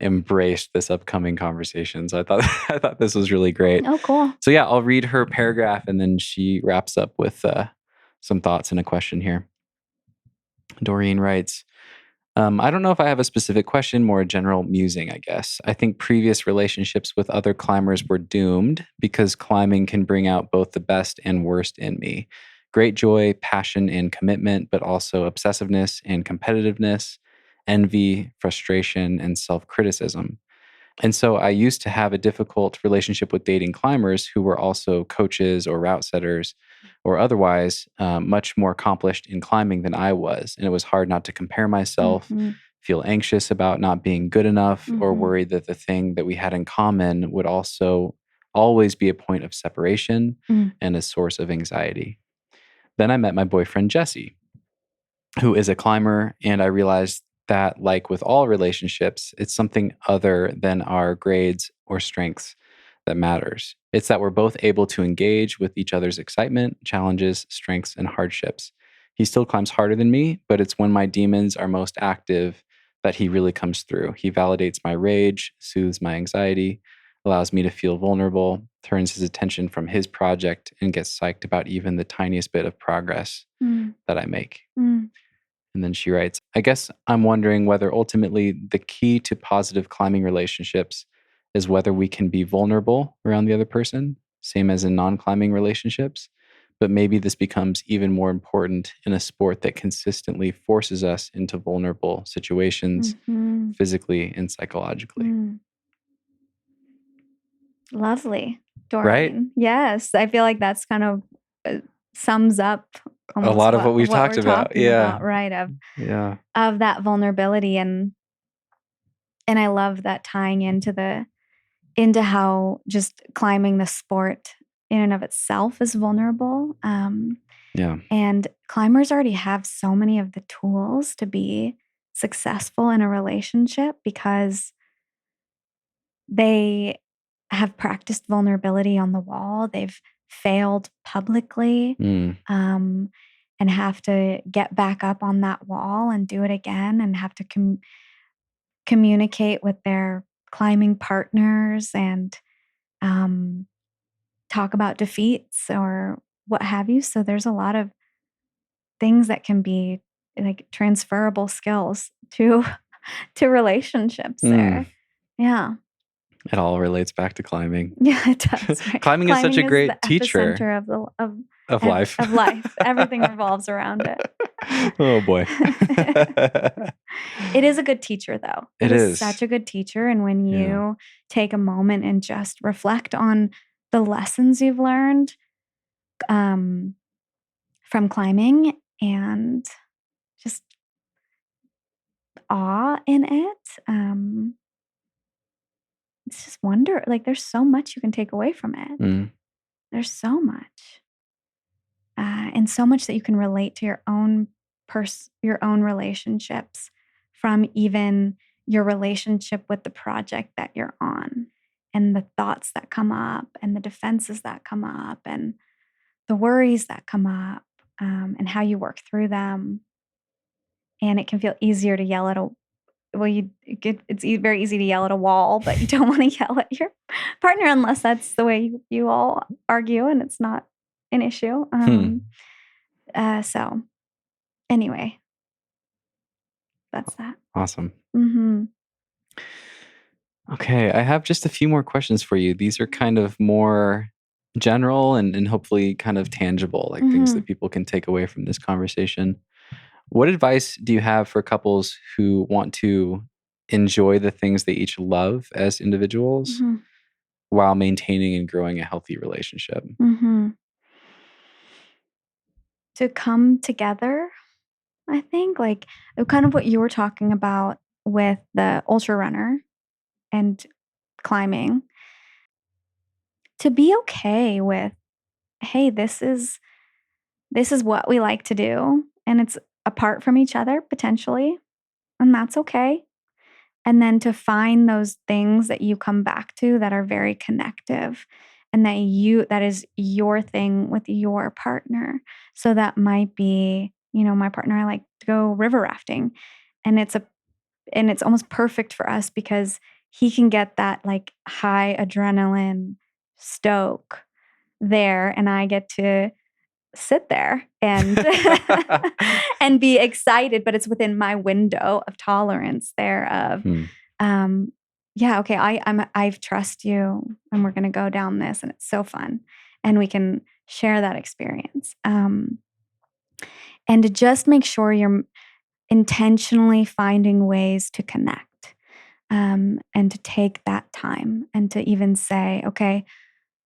embraced this upcoming conversation. So I thought this was really great. Oh, cool. So yeah, I'll read her paragraph, and then she wraps up with some thoughts and a question here. Doreen writes, I don't know if I have a specific question, more a general musing, I guess. I think previous relationships with other climbers were doomed because climbing can bring out both the best and worst in me. Great joy, passion, and commitment, but also obsessiveness and competitiveness, envy, frustration, and self-criticism. And so I used to have a difficult relationship with dating climbers who were also coaches or route setters or otherwise much more accomplished in climbing than I was. And it was hard not to compare myself, feel anxious about not being good enough, or worried that the thing that we had in common would also always be a point of separation and a source of anxiety. Then I met my boyfriend, Jesse, who is a climber, and I realized that, like with all relationships, it's something other than our grades or strengths that matters. It's that we're both able to engage with each other's excitement, challenges, strengths, and hardships. He still climbs harder than me, but it's when my demons are most active that he really comes through. He validates my rage, soothes my anxiety, allows me to feel vulnerable, turns his attention from his project, and gets psyched about even the tiniest bit of progress that I make. And then she writes, I guess I'm wondering whether ultimately the key to positive climbing relationships is whether we can be vulnerable around the other person, same as in non-climbing relationships. But maybe this becomes even more important in a sport that consistently forces us into vulnerable situations, physically and psychologically. Lovely, Doreen. Right? Yes, I feel like that's kind of sums up a lot of what we've talked about. Right, of that vulnerability, and I love that tying into how just climbing the sport in and of itself is vulnerable. Yeah. And climbers already have so many of the tools to be successful in a relationship because they have practiced vulnerability on the wall. They've failed publicly and have to get back up on that wall and do it again and have to communicate with their climbing partners and talk about defeats or what have you. So there's a lot of things that can be like transferable skills to relationships there. Yeah. It all relates back to climbing. Yeah, it does. Right? Climbing is such a great the teacher epicenter of life. Of life. Everything revolves around it. Oh boy. It is a good teacher though. It is such a good teacher. And when you take a moment and just reflect on the lessons you've learned from climbing and just awe in it, it's just wonder. Like there's so much you can take away from it. There's so much. And so much that you can relate to your own relationships from even your relationship with the project that you're on and the thoughts that come up and the defenses that come up and the worries that come up and how you work through them. And it can feel easier to yell at it's very easy to yell at a wall, but you don't want to yell at your partner unless that's the way you all argue and it's not an issue. So anyway, that's that. Awesome. Mm-hmm. Okay, I have just a few more questions for you. These are kind of more general and hopefully kind of tangible, like things that people can take away from this conversation. What advice do you have for couples who want to enjoy the things they each love as individuals while maintaining and growing a healthy relationship? To come together, I think, like kind of what you were talking about with the ultra runner and climbing, to be okay with, hey, this is what we like to do and it's apart from each other potentially, and that's okay. And then to find those things that you come back to that are very connective and that is your thing with your partner. So that might be, my partner, I like to go river rafting, and it's almost perfect for us because he can get that like high adrenaline stoke there, and I get to sit there and and be excited, but it's within my window of tolerance there of okay, I trust you and we're going to go down this and it's so fun and we can share that experience, and to just make sure you're intentionally finding ways to connect, and to take that time and to even say, okay,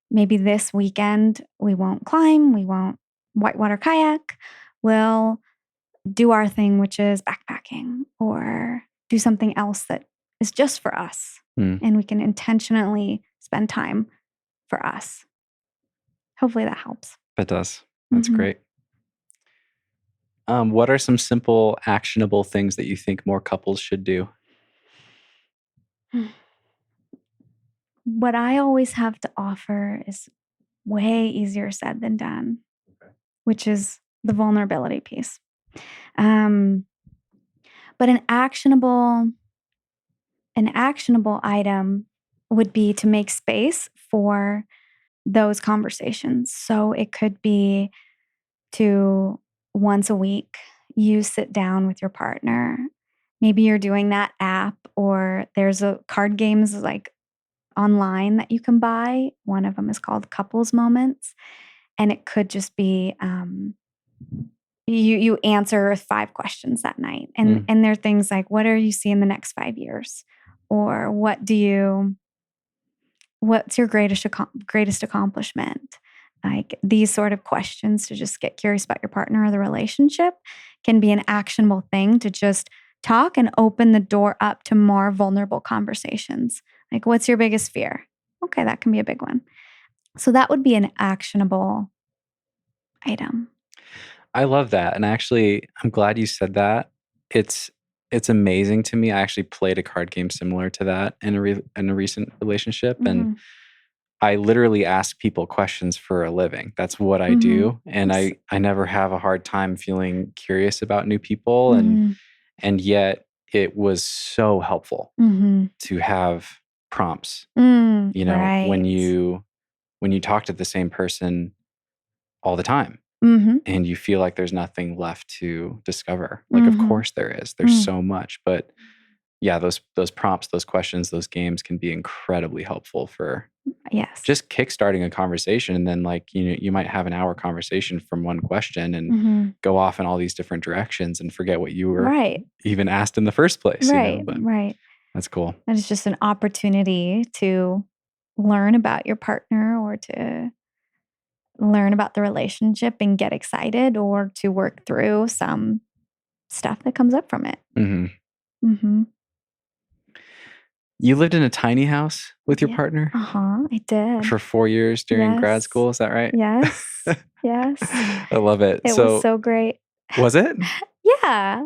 maybe this weekend we won't climb, we won't whitewater kayak, we'll do our thing, which is backpacking, or do something else that is just for us. And we can intentionally spend time for us. Hopefully that helps. That does. That's great. What are some simple, actionable things that you think more couples should do? What I always have to offer is way easier said than done, which is the vulnerability piece. But an actionable item would be to make space for those conversations. So it could be to once a week, you sit down with your partner. Maybe you're doing that app, or there's a card games like online that you can buy. One of them is called Couples Moments. And it could just be you answer 5 questions that night. And there are things like, what do you see in the next 5 years? Or what's your greatest accomplishment? Like these sort of questions to just get curious about your partner or the relationship can be an actionable thing to just talk and open the door up to more vulnerable conversations. Like, what's your biggest fear? Okay, that can be a big one. So that would be an actionable item. I love that. And actually, I'm glad you said that. It's amazing to me. I actually played a card game similar to that in a recent relationship, and I literally ask people questions for a living. That's what I do, and I never have a hard time feeling curious about new people, and yet it was so helpful to have prompts. You know, Right. when you talk to the same person all the time. And you feel like there's nothing left to discover. Like, of course there is. There's so much. But yeah, those prompts, those questions, those games can be incredibly helpful for just kickstarting a conversation. And then, like, you might have an hour conversation from one question and go off in all these different directions and forget what you were even asked in the first place. Right. But Right. that's cool. And it's just an opportunity to learn about your partner, or to learn about the relationship and get excited, or to work through some stuff that comes up from it. You lived in a tiny house with your partner? I did. For 4 years during grad school, is that right? Yes. Yes. I love it. It was so great. Was it? Yeah.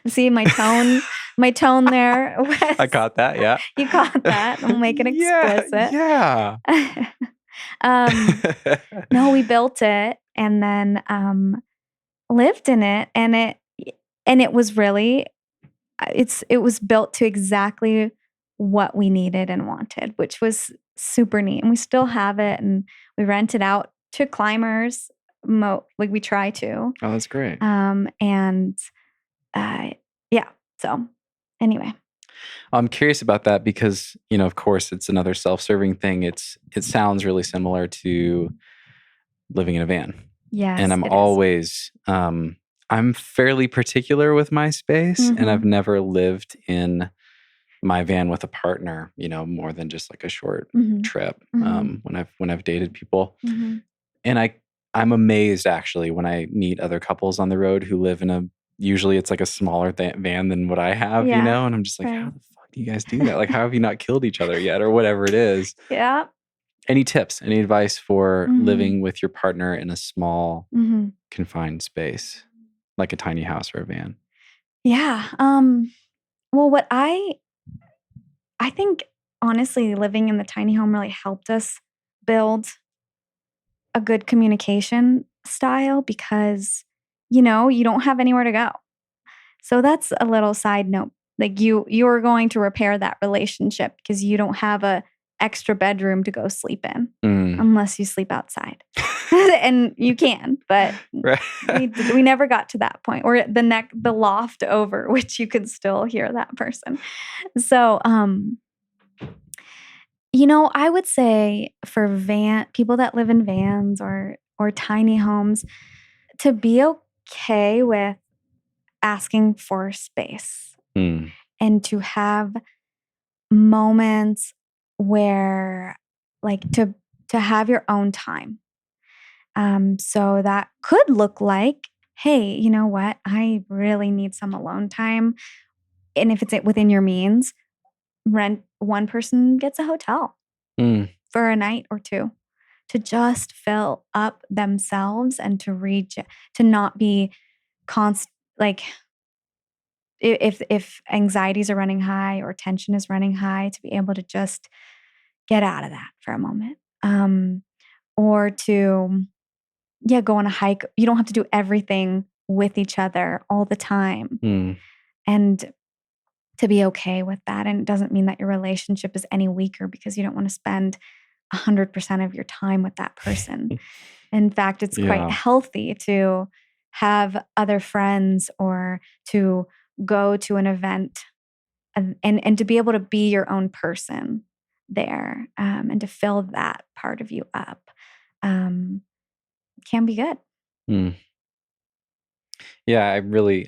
See my tone there. I caught that, yeah. You caught that. I'll make it explicit. Yeah. No, we built it and then lived in it, and it was really it was built to exactly what we needed and wanted, which was super neat. And we still have it, and we rent it out to climbers. Like, we try to. Oh, that's great. So anyway. I'm curious about that because, of course, it's another self-serving thing. It sounds really similar to living in a van. Yes. And I'm always, I'm fairly particular with my space, and I've never lived in my van with a partner, more than just like a short trip. When I've dated people, and I'm amazed actually when I meet other couples on the road who live in usually it's like a smaller van than what I have, and I'm just like, how the fuck do you guys do that? Like, how have you not killed each other yet, or whatever it is? Yeah. Any tips, any advice for living with your partner in a small, confined space, like a tiny house or a van? Yeah. Well, what I think, honestly, living in the tiny home really helped us build a good communication style, because, you don't have anywhere to go. So that's a little side note. Like, you are going to repair that relationship because you don't have a extra bedroom to go sleep in unless you sleep outside. And you can, but we never got to that point, or the loft over, which you could still hear that person. So, I would say for people that live in vans or tiny homes, to be okay with asking for space and to have moments where, like, to have your own time. So that could look like, hey, you know what? I really need some alone time. And if it's within your means, one person gets a hotel for a night or two to just fill up themselves and to not be like, if anxieties are running high or tension is running high, to be able to just get out of that for a moment. Or to, go on a hike. You don't have to do everything with each other all the time. And to be okay with that. And it doesn't mean that your relationship is any weaker because you don't want to spend 100% of your time with that person. In fact, it's quite healthy to have other friends, or to go to an event and to be able to be your own person there, and to fill that part of you up, can be good. Yeah,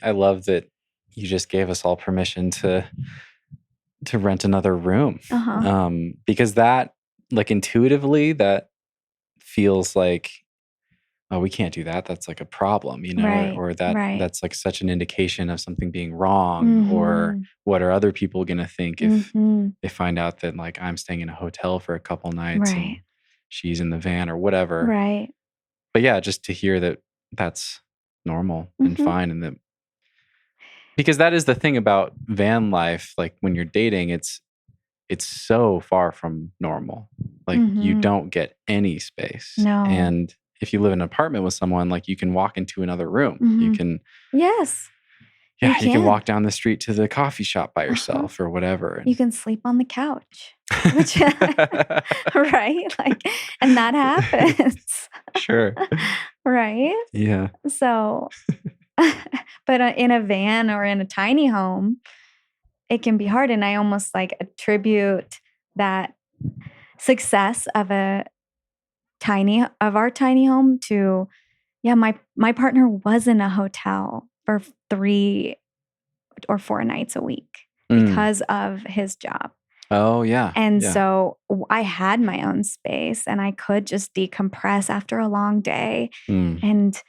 I love that you just gave us all permission to rent another room. Because that, like, intuitively, that feels like, oh, we can't do that. That's like a problem, or that's like such an indication of something being wrong, or what are other people going to think if they find out that, like, I'm staying in a hotel for a couple nights and she's in the van or whatever. Right. But yeah, just to hear that that's normal and fine, and that, because that is the thing about van life. Like when you're dating, it's so far from normal. Like you don't get any space. No. And if you live in an apartment with someone, like you can walk into another room. You can, Yes. yeah, you can walk down the street to the coffee shop by yourself or whatever. You can sleep on the couch, which, right? Like, and that happens. Sure. Right? Yeah. So, but in a van or in a tiny home, it can be hard. And I almost like attribute that success of our tiny home to, my partner was in a hotel for 3 or 4 nights a week because of his job. Oh, yeah. And so I had my own space and I could just decompress after a long day and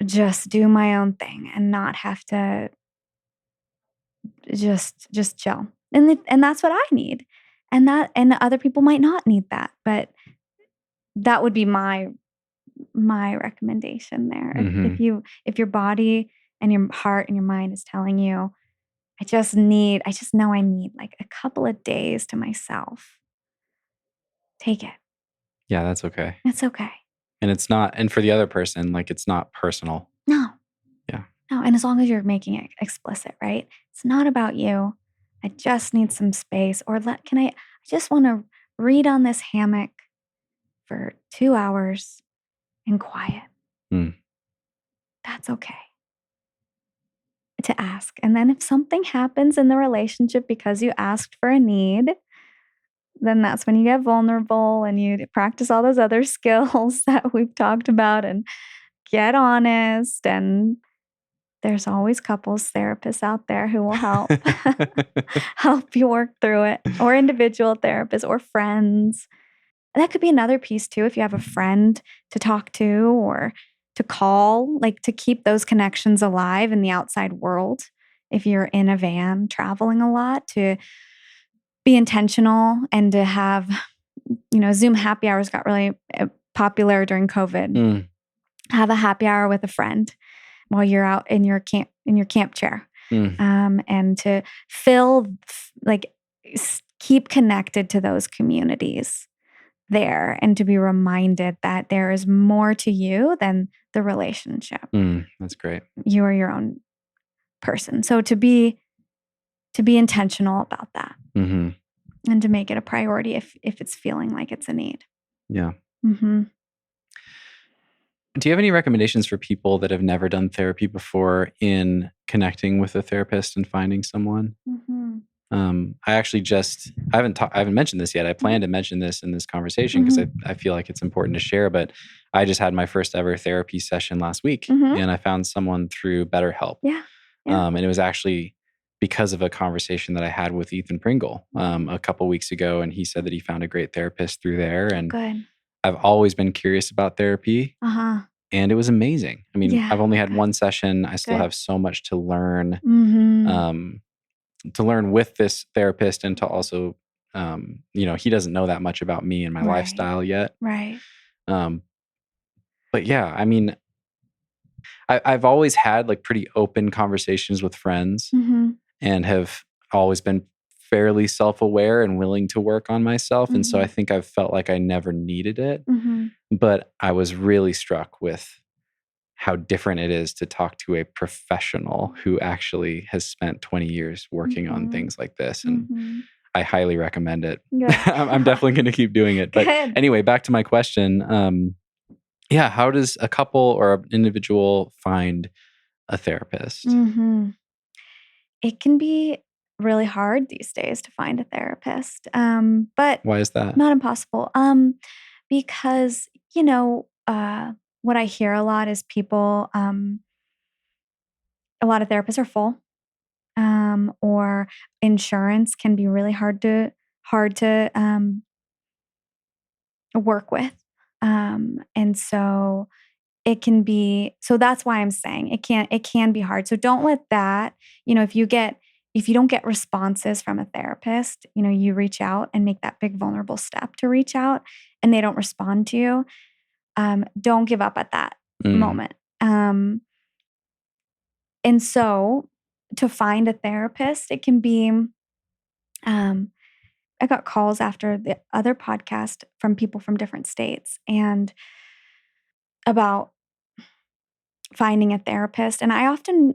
just do my own thing and not have to just chill. And that's what I need. And other people might not need that, but that would be my recommendation there. If your body and your heart and your mind is telling you, I just know I need like a couple of days to myself. Take it. Yeah, that's okay. It's okay. And it's not, and for the other person, like it's not personal. No. Yeah. No, and as long as you're making it explicit, right? It's not about you. I just need some space. Or I just want to read on this hammock for 2 hours in quiet. That's okay to ask. And then if something happens in the relationship because you asked for a need, then that's when you get vulnerable and you practice all those other skills that we've talked about and get honest. And there's always couples therapists out there who will help help you work through it, or individual therapists or friends. And that could be another piece too. If you have a friend to talk to or to call, like to keep those connections alive in the outside world. If you're in a van traveling a lot, to be intentional and to have, Zoom happy hours got really popular during COVID. Have a happy hour with a friend while you're out in your camp chair, and to keep connected to those communities there, and to be reminded that there is more to you than the relationship. That's great. You are your own person. So to be intentional about that, and to make it a priority if it's feeling like it's a need. Yeah. Do you have any recommendations for people that have never done therapy before in connecting with a therapist and finding someone? I actually I haven't mentioned this yet. I plan to mention this in this conversation because I feel like it's important to share, but I just had my first ever therapy session last week, and I found someone through BetterHelp. Yeah. And it was actually because of a conversation that I had with Ethan Pringle a couple weeks ago, and he said that he found a great therapist through there. And Good. I've always been curious about therapy. And it was amazing. I mean, I've only had one session. I still have so much to learn, with this therapist, and to also, he doesn't know that much about me and my lifestyle yet. Right. But yeah, I mean, I've always had like pretty open conversations with friends, and have always been fairly self-aware and willing to work on myself. And so I think I've felt like I never needed it, but I was really struck with how different it is to talk to a professional who actually has spent 20 years working on things like this. And I highly recommend it. I'm definitely going to keep doing it. But anyway, back to my question. How does a couple or an individual find a therapist? It can be really hard these days to find a therapist. But why is that? Not impossible. Because, what I hear a lot is people, a lot of therapists are full, or insurance can be really hard to work with. And so it can be, so that's why I'm saying it can be hard. So don't let that, if you get if you don't get responses from a therapist, you reach out and make that big vulnerable step to reach out and they don't respond to you, don't give up at that moment. And so to find a therapist, it can be, I got calls after the other podcast from people from different states and about finding a therapist. And I often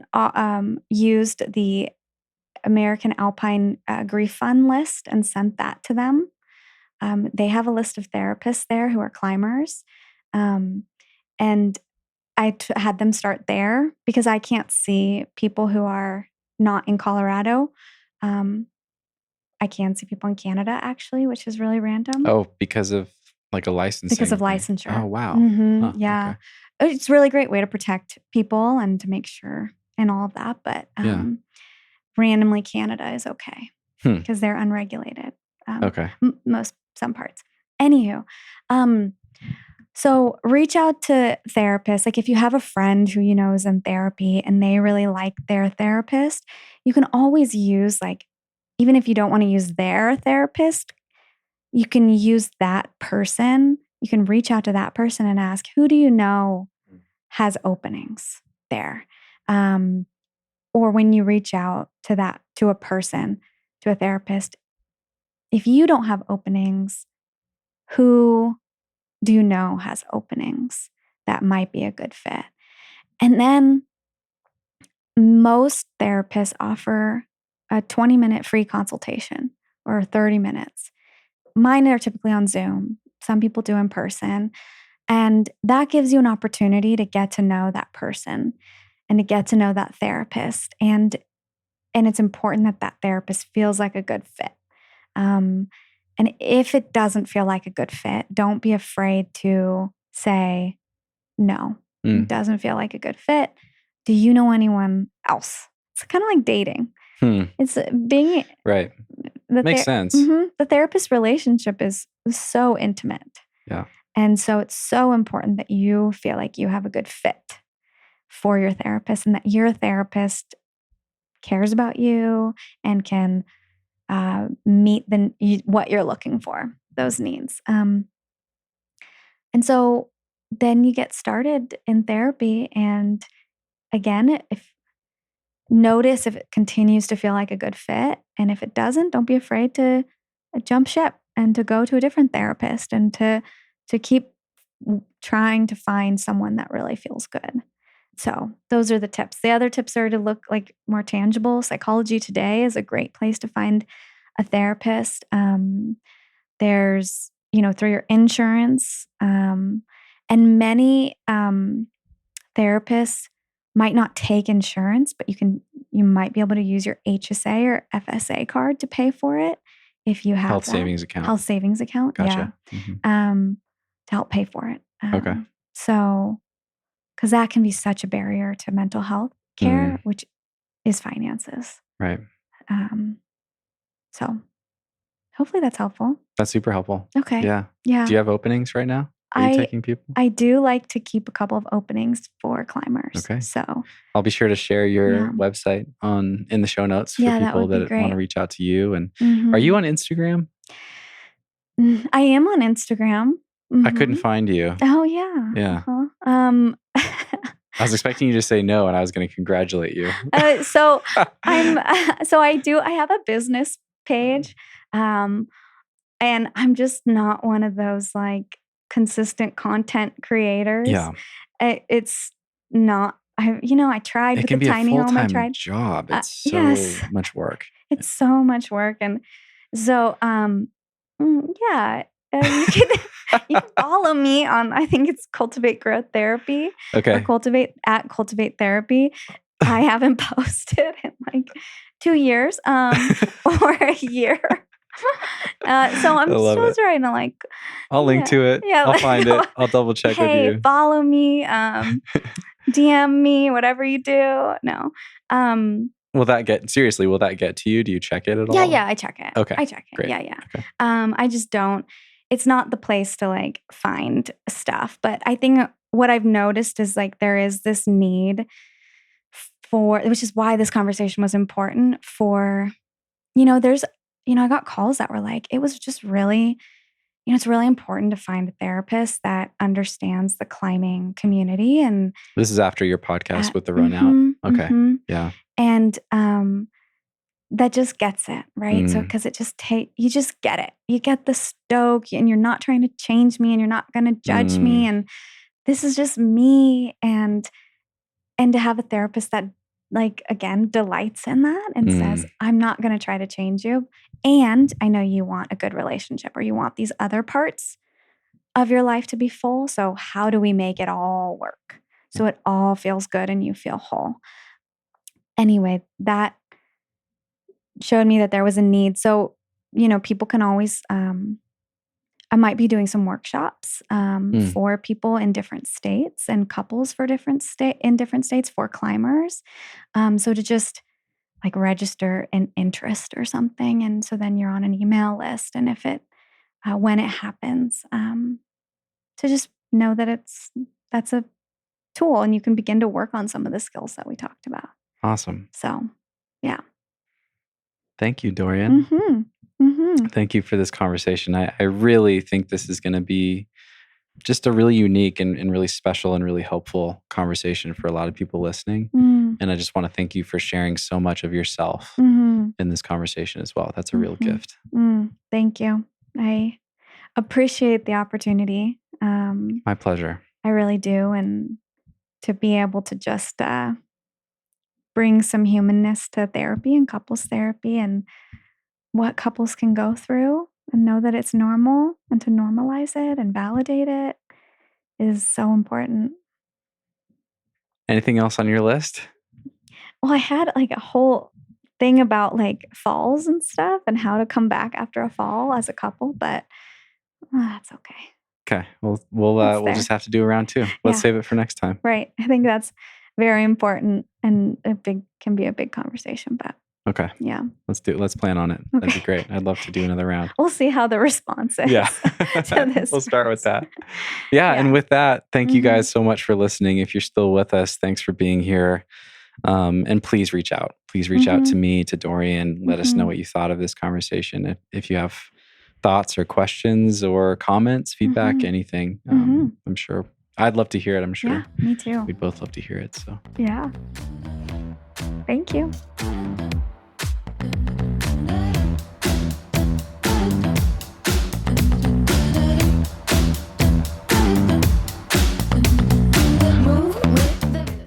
used the American Alpine Grief Fund list and sent that to them. They have a list of therapists there who are climbers. And I had them start there because I can't see people who are not in Colorado. I can see people in Canada, actually, which is really random. Oh, because of like a licensing Because of thing. licensure. Oh, wow. Mm-hmm. Huh, Yeah. okay. It's a really great way to protect people and to make sure and all of that. But randomly, Canada is okay because they're unregulated. Okay. Some parts. Anywho, so reach out to therapists. Like if you have a friend who is in therapy and they really like their therapist, you can always use even if you don't want to use their therapist, you can use that person. You can reach out to that person and ask, who do you know has openings there? Or when you reach out to a person, to a therapist, if you don't have openings, who do you know has openings that might be a good fit? And then most therapists offer a 20-minute free consultation or 30 minutes. Mine are typically on Zoom. Some people do in person. And that gives you an opportunity to get to know that person and to get to know that therapist. And it's important that that therapist feels like a good fit. And if it doesn't feel like a good fit, don't be afraid to say, no, it doesn't feel like a good fit. Do you know anyone else? It's kind of like dating. It's being right. Makes sense. The therapist relationship is so intimate. Yeah. And so it's so important that you feel like you have a good fit for your therapist and that your therapist cares about you and can meet what you're looking for, those needs. And so then you get started in therapy. And again, notice if it continues to feel like a good fit. And if it doesn't, don't be afraid to jump ship and to go to a different therapist and to keep trying to find someone that really feels good. So those are the tips. The other tips are to look like more tangible. Psychology Today is a great place to find a therapist. There's, through your insurance, and many therapists might not take insurance, but you might be able to use your HSA or FSA card to pay for it if you have health savings account. Health savings account, gotcha. Yeah, to help pay for it. Okay. So, because that can be such a barrier to mental health care, which is finances. Right. So, hopefully that's helpful. That's super helpful. Okay. Yeah. Yeah. Do you have openings right now? Are you taking people? I do like to keep a couple of openings for climbers. Okay. So I'll be sure to share your website in the show notes for people that want to reach out to you. And are you on Instagram? I am on Instagram. I couldn't find you. Oh yeah. Yeah. Uh-huh. I was expecting you to say no, and I was going to congratulate you. So I have a business page, and I'm just not one of those consistent content creators. Yeah. It's not, I tried with the tiny home. I tried. Job. It's so much work. It's so much work. And so, yeah, you can follow me on, I think it's Cultivate Growth Therapy. Okay. Or Cultivate Therapy. I haven't posted in 2 years, or a year. So I'm still trying to I'll link to it. Yeah, I'll find it. I'll double check with you. Follow me, DM me, whatever you do. No. Will that get to you? Do you check it at all? Yeah, I check it. Okay. I check it. Great. Yeah. Okay. I just don't, it's not the place to find stuff. But I think what I've noticed is there is this need which is why this conversation was important for, I got calls that were like, it was just really, it's really important to find a therapist that understands the climbing community. And this is after your podcast with the run out. Okay. Yeah. And that just gets it, right? So, because it just you just get it. You get the Stoke, and you're not trying to change me, and you're not going to judge me, and this is just me. And to have a therapist that, like, again, delights in that and says, I'm not going to try to change you. And I know you want a good relationship, or you want these other parts of your life to be full. So how do we make it all work so it all feels good and you feel whole? Anyway, that showed me that there was a need. So, people can always, I might be doing some workshops for people in different states and couples for different states for climbers. So to just like register an interest or something. And so then you're on an email list. And if when it happens, to just know that that's a tool, and you can begin to work on some of the skills that we talked about. Awesome. So, yeah. Thank you, Dorian. Thank you for this conversation. I really think this is going to be just a really unique and really special and really helpful conversation for a lot of people listening. And I just want to thank you for sharing so much of yourself in this conversation as well. That's a real gift. Thank you. I appreciate the opportunity. My pleasure. I really do. And to be able to just bring some humanness to therapy and couples therapy and what couples can go through, and know that it's normal, and to normalize it and validate it is so important. Anything else on your list? Well, I had like a whole thing about like falls and stuff and how to come back after a fall as a couple, but that's okay. Okay. We'll just have to do a round 2. Let's save it for next time. Right. I think that's very important and can be a big conversation, but okay. Yeah. Let's plan on it. Okay. That'd be great. I'd love to do another round. We'll see how the response is. Yeah. We'll start with that. Yeah. And with that, thank you guys so much for listening. If you're still with us, thanks for being here. And please reach out. Please reach out to me, to Dorian. Let us know what you thought of this conversation. If you have thoughts or questions or comments, feedback, anything, I'm sure. I'd love to hear it, I'm sure. Yeah, me too. We'd both love to hear it. So yeah. Thank you.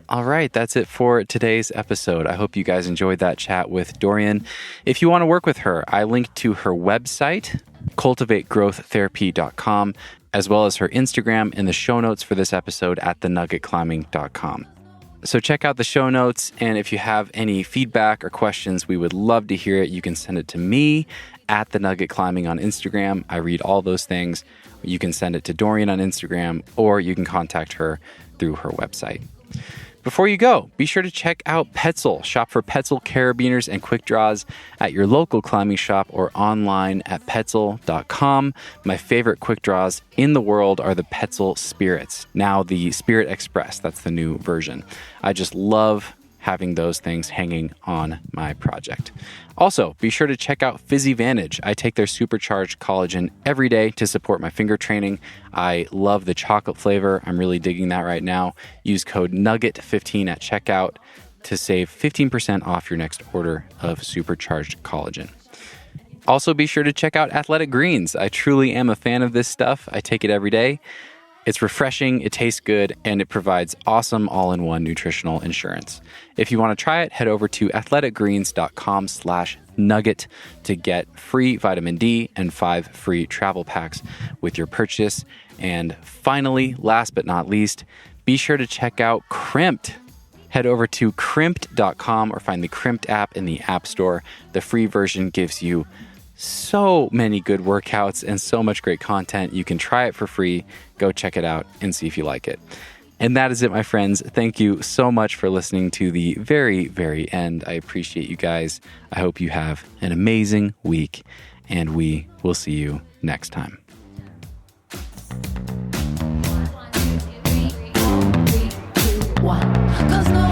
All right, that's it for today's episode. I hope you guys enjoyed that chat with Dorian. If you want to work with her, I linked to her website, cultivategrowththerapy.com, as well as her Instagram in the show notes for this episode at thenuggetclimbing.com. So check out the show notes, and if you have any feedback or questions, we would love to hear it. You can send it to me at thenuggetclimbing on Instagram. I read all those things. You can send it to Dorian on Instagram, or you can contact her through her website. Before you go, be sure to check out Petzl. Shop for Petzl carabiners and quickdraws at your local climbing shop or online at petzl.com. My favorite quickdraws in the world are the Petzl Spirits. Now the Spirit Express, that's the new version. I just love having those things hanging on my project. Also, be sure to check out PhysiVantage. I take their supercharged collagen every day to support my finger training. I love the chocolate flavor. I'm really digging that right now. Use code NUGGET15 at checkout to save 15% off your next order of supercharged collagen. Also, be sure to check out Athletic Greens. I truly am a fan of this stuff. I take it every day. It's refreshing, it tastes good, and it provides awesome all-in-one nutritional insurance. If you want to try it, head over to athleticgreens.com/nugget to get free vitamin D and 5 free travel packs with your purchase. And finally, last but not least, be sure to check out Crimpd. Head over to crimpd.com or find the Crimpd app in the App Store. The free version gives you so many good workouts and so much great content. You can try it for free. Go check it out and see if you like it. And that is it, my friends. Thank you so much for listening to the very, very end. I appreciate you guys. I hope you have an amazing week, and we will see you next time. 1, 2, 3, 2, 1. 'Cause no